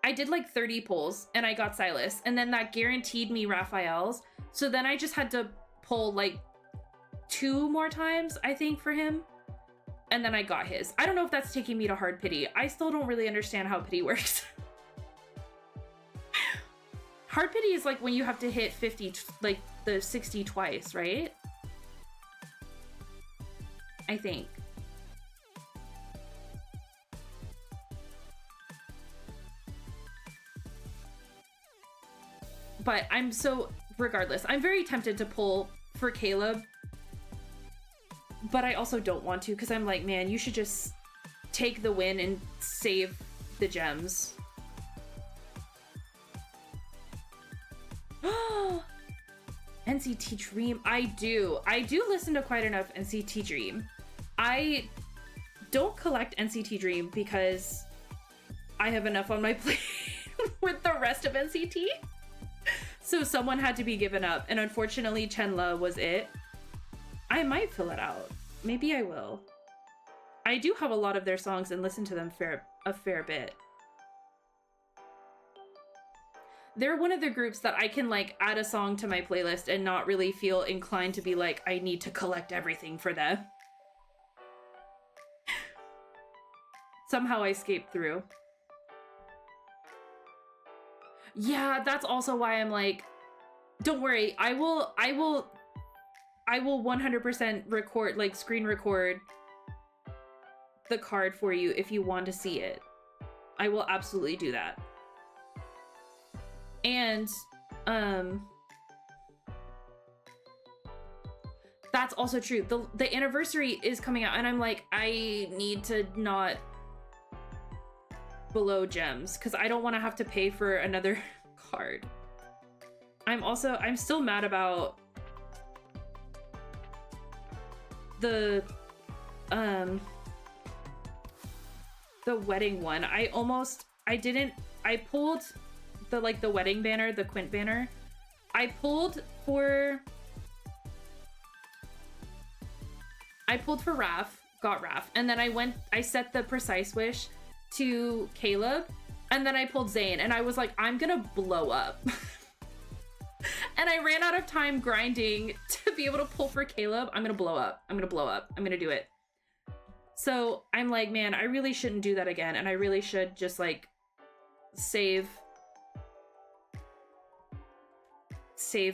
I did like 30 pulls and I got Silas, and then that guaranteed me Raphael's. So then I just had to pull like 2 more times, I think, for him. And then I got his. I don't know if that's taking me to hard pity. I still don't really understand how pity works. Hard pity is like when you have to hit 50, like the 60 twice, right? I think. But regardless, I'm very tempted to pull for Caleb. But I also don't want to, because I'm like, man, you should just take the win and save the gems. NCT Dream. I do listen to quite enough NCT Dream. I don't collect NCT Dream because I have enough on my plate with the rest of NCT. So someone had to be given up, and unfortunately Chenla was it. I might fill it out. Maybe I will. I do have a lot of their songs and listen to them a fair bit. They're one of the groups that I can like add a song to my playlist and not really feel inclined to be like, I need to collect everything for them. Somehow I scaped through. Yeah, that's also why I'm like, don't worry, I will 100% record, like screen record the card for you if you want to see it. I will absolutely do that. And that's also true. The anniversary is coming out, and I'm like, I need to not below gems because I don't want to have to pay for another card. I'm still mad about the wedding one. I pulled the wedding banner, the Quint banner. I pulled for Raph, got Raph, and then I set the precise wish to Caleb, and then I pulled Zane, and I was like, I'm gonna blow up. And I ran out of time grinding to be able to pull for Caleb. I'm gonna blow up. I'm gonna blow up. I'm gonna do it. So I'm like, man, I really shouldn't do that again, and I really should just like save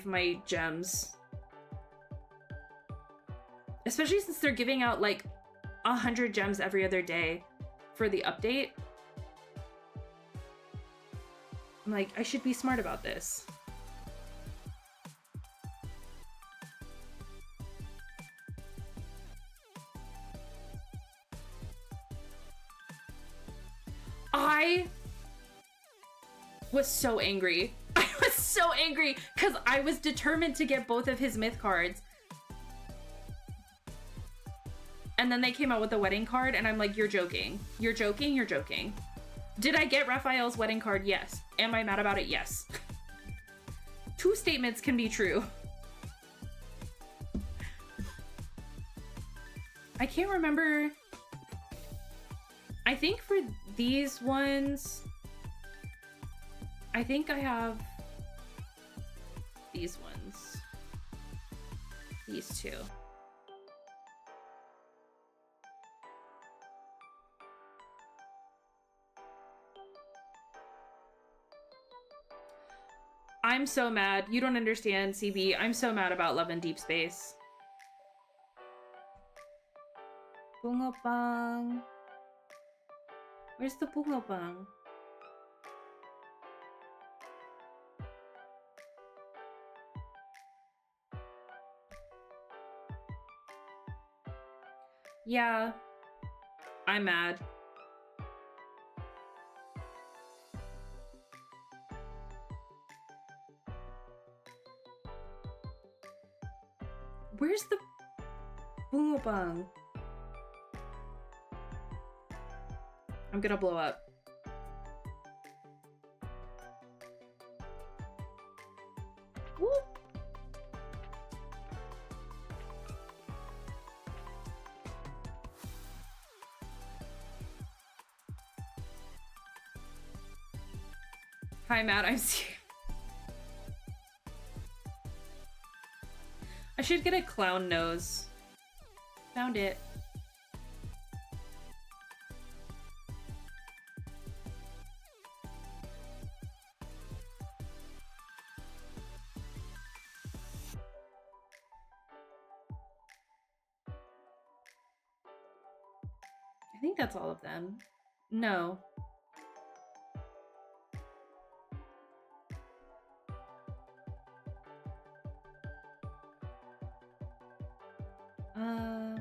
my gems. Especially since they're giving out like 100 gems every other day for the update. I'm like, I should be smart about this. I was so angry. I was so angry because I was determined to get both of his myth cards. And then they came out with the wedding card, and I'm like, you're joking. You're joking, you're joking. Did I get Raphael's wedding card? Yes. Am I mad about it? Yes. Two statements can be true. I can't remember. I think for these ones, I think I have these ones. These two. I'm so mad. You don't understand, CB. I'm so mad about Love and Deep Space. Bungopang. Where's the bungopang? Yeah. I'm mad. Where's the bungopang? I'm gonna blow up. Woo! Hi, Matt. I'm serious. I should get a clown nose. Found it. I think that's all of them. No. No.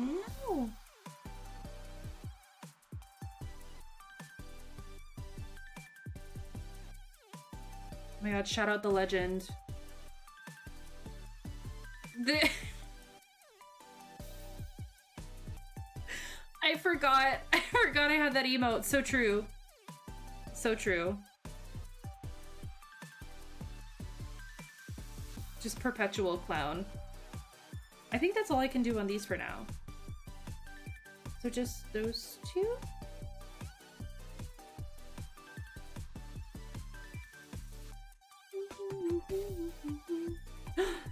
Oh my god, shout out the legend. I forgot I had that emote. So true. So true. Just perpetual clown. I think that's all I can do on these for now. So just those two?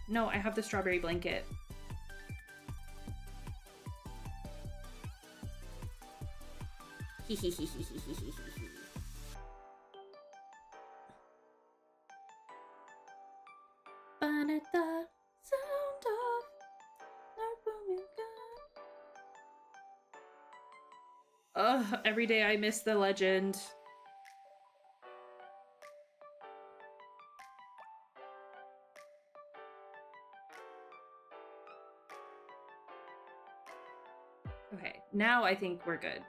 No, I have the strawberry blanket. Ugh, every day I miss the legend. Okay, now I think we're good.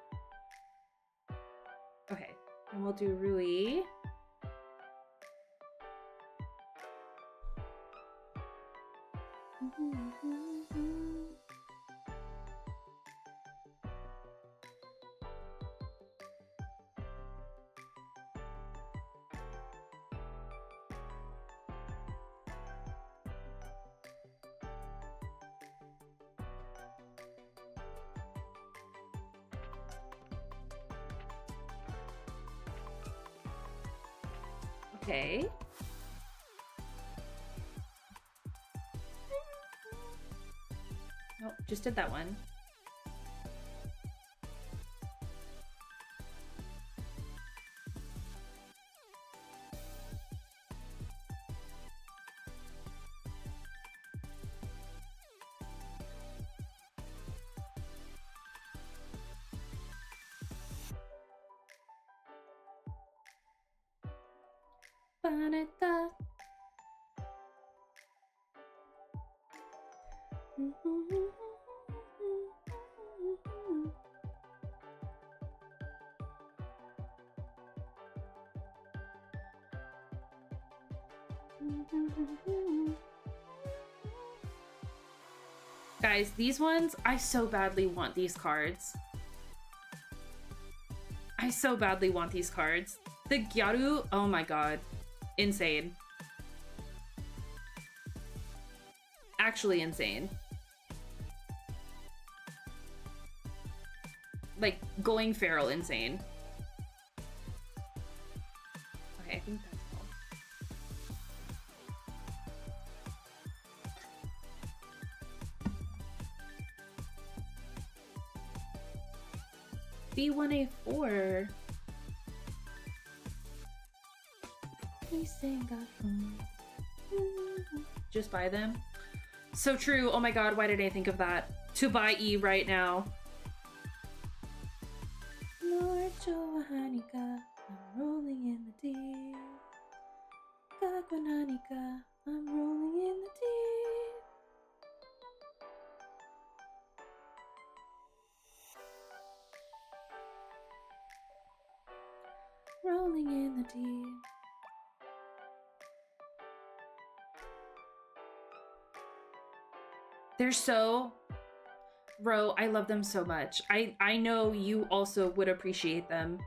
Okay, and we'll do Rui. Okay. Nope, just did that one. Baneta. Guys, these ones, I so badly want these cards. I so badly want these cards. The Gyaru, oh my god. Insane. Actually insane. Like, going feral insane. Okay, I think that's all. B1A4. Just buy them. So true. Oh my god, why did I think of that? To buy E right now. Lord Johanika, I'm rolling in the deep. Kakwananika, I'm rolling in the deep. Rolling in the deep. They're so... Bro, I love them so much. I know you also would appreciate them.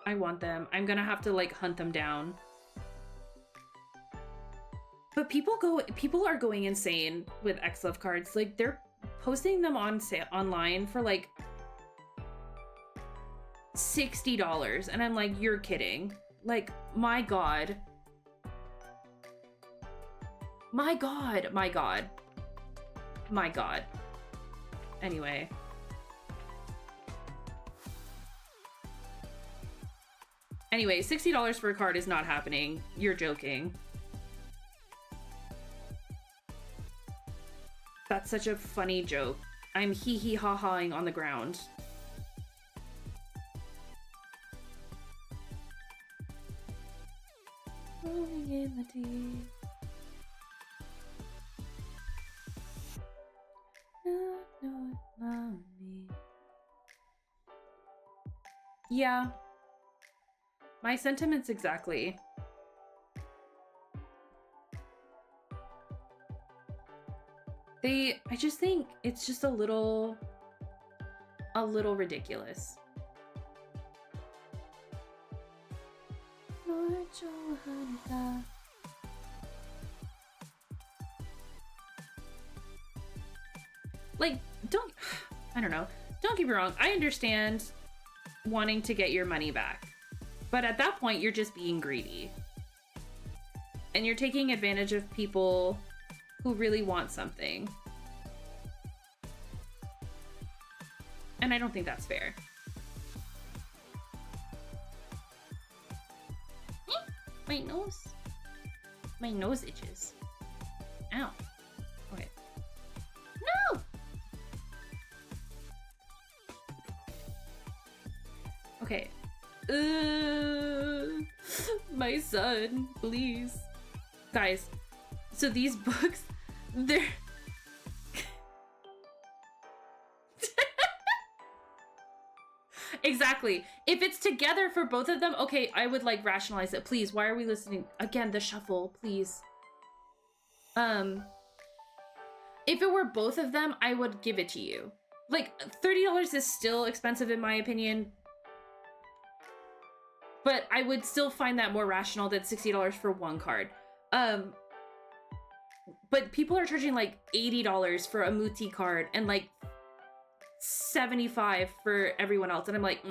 I want them. I'm gonna have to, like, hunt them down. But people are going insane with X-Love cards. Like, they're posting them on sale online for, like, $60. And I'm like, you're kidding. Like, my god. My god, my god. My god. Anyway. Anyway, $60 for a card is not happening. You're joking. That's such a funny joke. I'm hee-hee-ha-haing on the ground. Rolling in the deep. Yeah. My sentiments exactly. I just think it's just a little ridiculous. Like, I don't know. Don't get me wrong. I understand wanting to get your money back. But at that point, you're just being greedy. And you're taking advantage of people who really want something. And I don't think that's fair. My nose. My nose itches. Ow. Okay. No! Okay. My son, please. Guys, so these books, they're... Exactly. If it's together for both of them, okay, I would, like, rationalize it. Please, why are we listening? Again, the shuffle, please. If it were both of them, I would give it to you. Like, $30 is still expensive in my opinion. But I would still find that more rational than $60 for one card. But people are charging like $80 for a Muti card and like $75 for everyone else. And I'm like,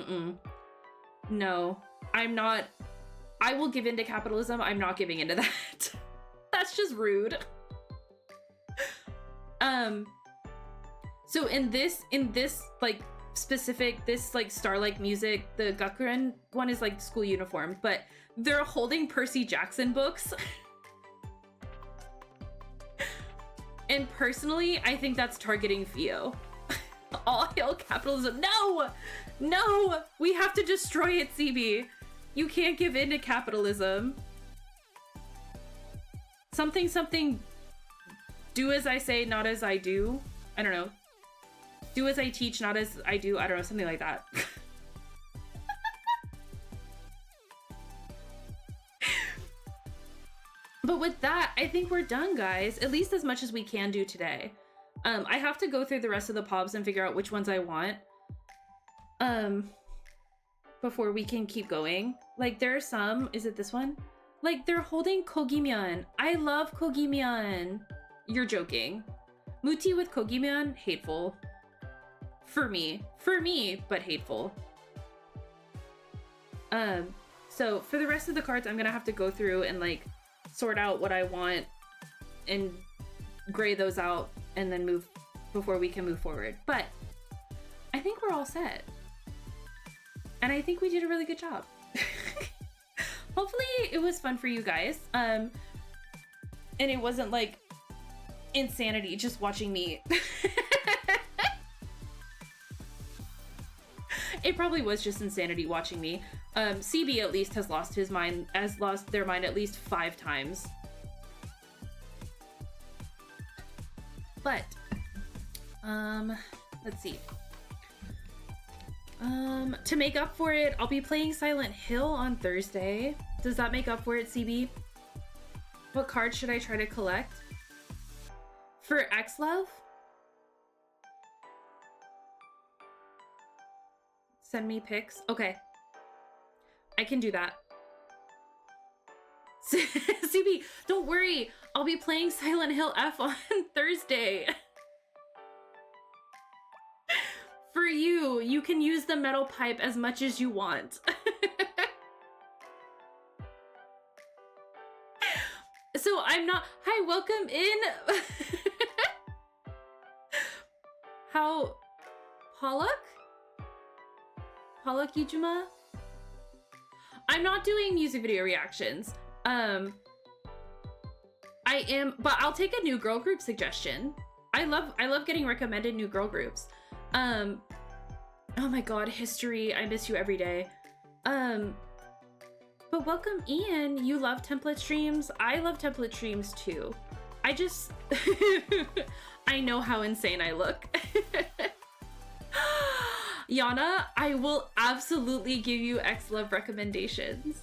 No, I'm not. I will give into capitalism. I'm not giving into that. That's just rude. So in this like specific, this like star-like music, the Gakuren one is like school uniform, but they're holding Percy Jackson books. And personally, I think that's targeting Theo. All hail capitalism. No! No! We have to destroy it, CB. You can't give in to capitalism. Something, do as I say, not as I do. I don't know. Do as I teach, not as I do. I don't know, something like that. But with that, I think we're done, guys. At least as much as we can do today. I have to go through the rest of the pobs and figure out which ones I want. Before we can keep going. Like, there are some, is it this one? Like, they're holding Kogimyeon. I love Kogimyeon. You're joking. Muti with Kogimyeon, hateful. For me, but hateful. So for the rest of the cards, I'm gonna have to go through and like sort out what I want and gray those out and then move before we can move forward. But I think we're all set. And I think we did a really good job. Hopefully it was fun for you guys. And it wasn't like insanity just watching me. It probably was just insanity watching me. CB at least has lost their mind at least 5 times. But, let's see. To make up for it, I'll be playing Silent Hill on Thursday. Does that make up for it, CB? What cards should I try to collect? For X-Love? Send me pics. Okay. I can do that. CB, don't worry. I'll be playing Silent Hill F on Thursday. For you, you can use the metal pipe as much as you want. So I'm not... Hi, welcome in. How... Pollock? Pollock Ijuma? I'm not doing music video reactions. I am... But I'll take a new girl group suggestion. I love getting recommended new girl groups. Oh my god, history. I miss you every day. But welcome, Ian. You love template streams. I love template streams too. I just... I know how insane I look. Yana, I will absolutely give you X-Love recommendations.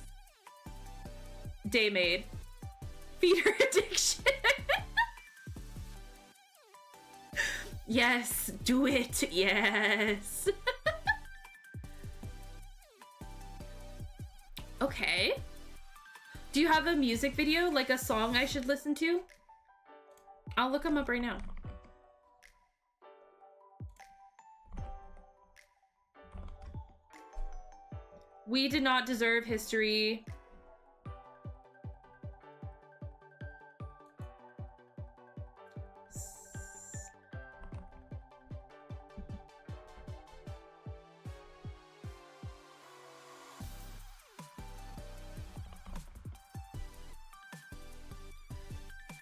Daymaid. Feeder addiction. Yes, do it. Yes. Okay. Do you have a music video, like a song I should listen to? I'll look them up right now. We did not deserve history.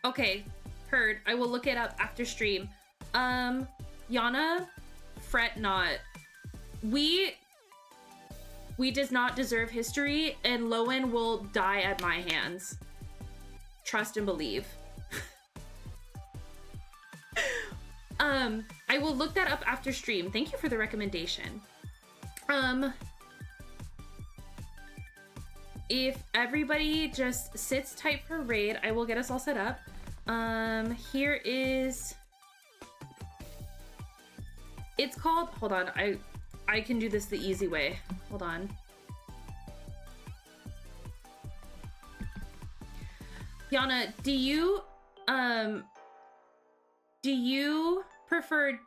Okay, heard. I will look it up after stream. Yana, fret not. We does not deserve history, and Lowen will die at my hands. Trust and believe. I will look that up after stream. Thank you for the recommendation. If everybody just sits tight for raid, I will get us all set up. Here is... It's called... Hold on, I can do this the easy way. Hold on. Yana, do you prefer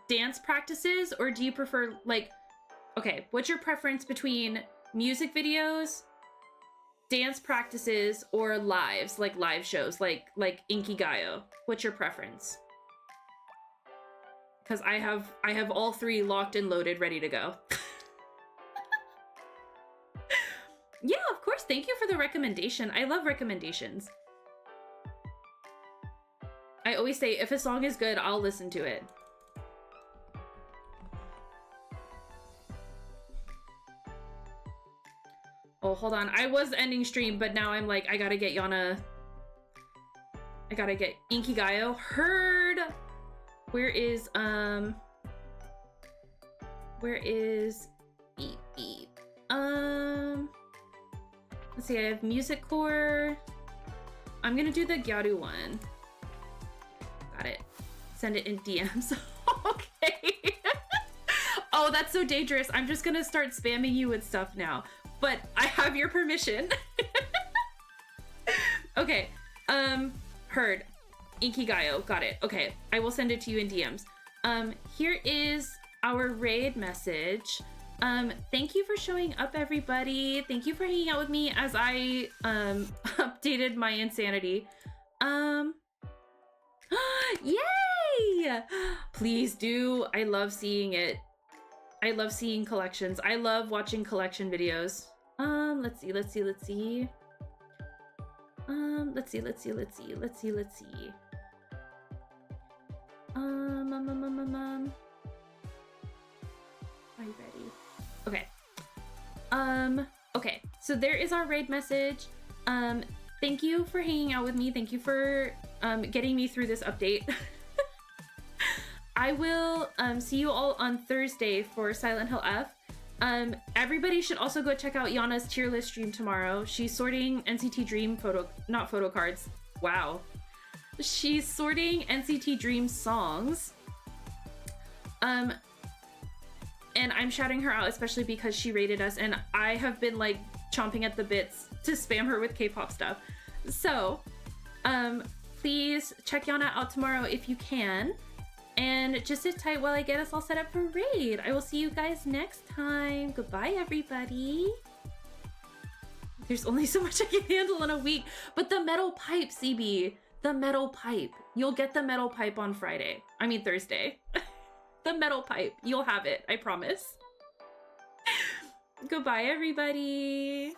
dance practices, or do you prefer, like, okay, what's your preference between music videos, dance practices, or lives, like live shows, like Inkigayo? What's your preference? Because I have all three locked and loaded, ready to go. Yeah, of course. Thank you for the recommendation. I love recommendations. I always say, if a song is good, I'll listen to it. Oh, hold on. I was ending stream, but now I'm like, I gotta get Yana. I gotta get Inkigayo. Heard. Where is beep beep? Let's see, I have music core. I'm gonna do the Gyaru one. Got it. Send it in DMs. Okay. Oh, that's so dangerous. I'm just gonna start spamming you with stuff now. But I have your permission. Okay. Heard. Inkigayo. Got it. Okay. I will send it to you in DMs. Here is our raid message. Thank you for showing up, everybody. Thank you for hanging out with me as I updated my insanity. Yay! Please do. I love seeing it. I love seeing collections. I love watching collection videos. Let's see. Let's see. Are you ready? Okay. Okay. So there is our raid message. Thank you for hanging out with me. Thank you for getting me through this update. I will see you all on Thursday for Silent Hill F. Everybody should also go check out Yana's tier list stream tomorrow. She's sorting NCT Dream not photo cards. Wow. She's sorting NCT Dream songs. And I'm shouting her out, especially because she rated us, and I have been like chomping at the bits to spam her with K-pop stuff. So, please check Yana out tomorrow if you can. And just sit tight while I get us all set up for raid. I will see you guys next time. Goodbye, everybody. There's only so much I can handle in a week. But the metal pipe, CB. The metal pipe. You'll get the metal pipe on Friday. I mean, Thursday. The metal pipe. You'll have it. I promise. Goodbye, everybody.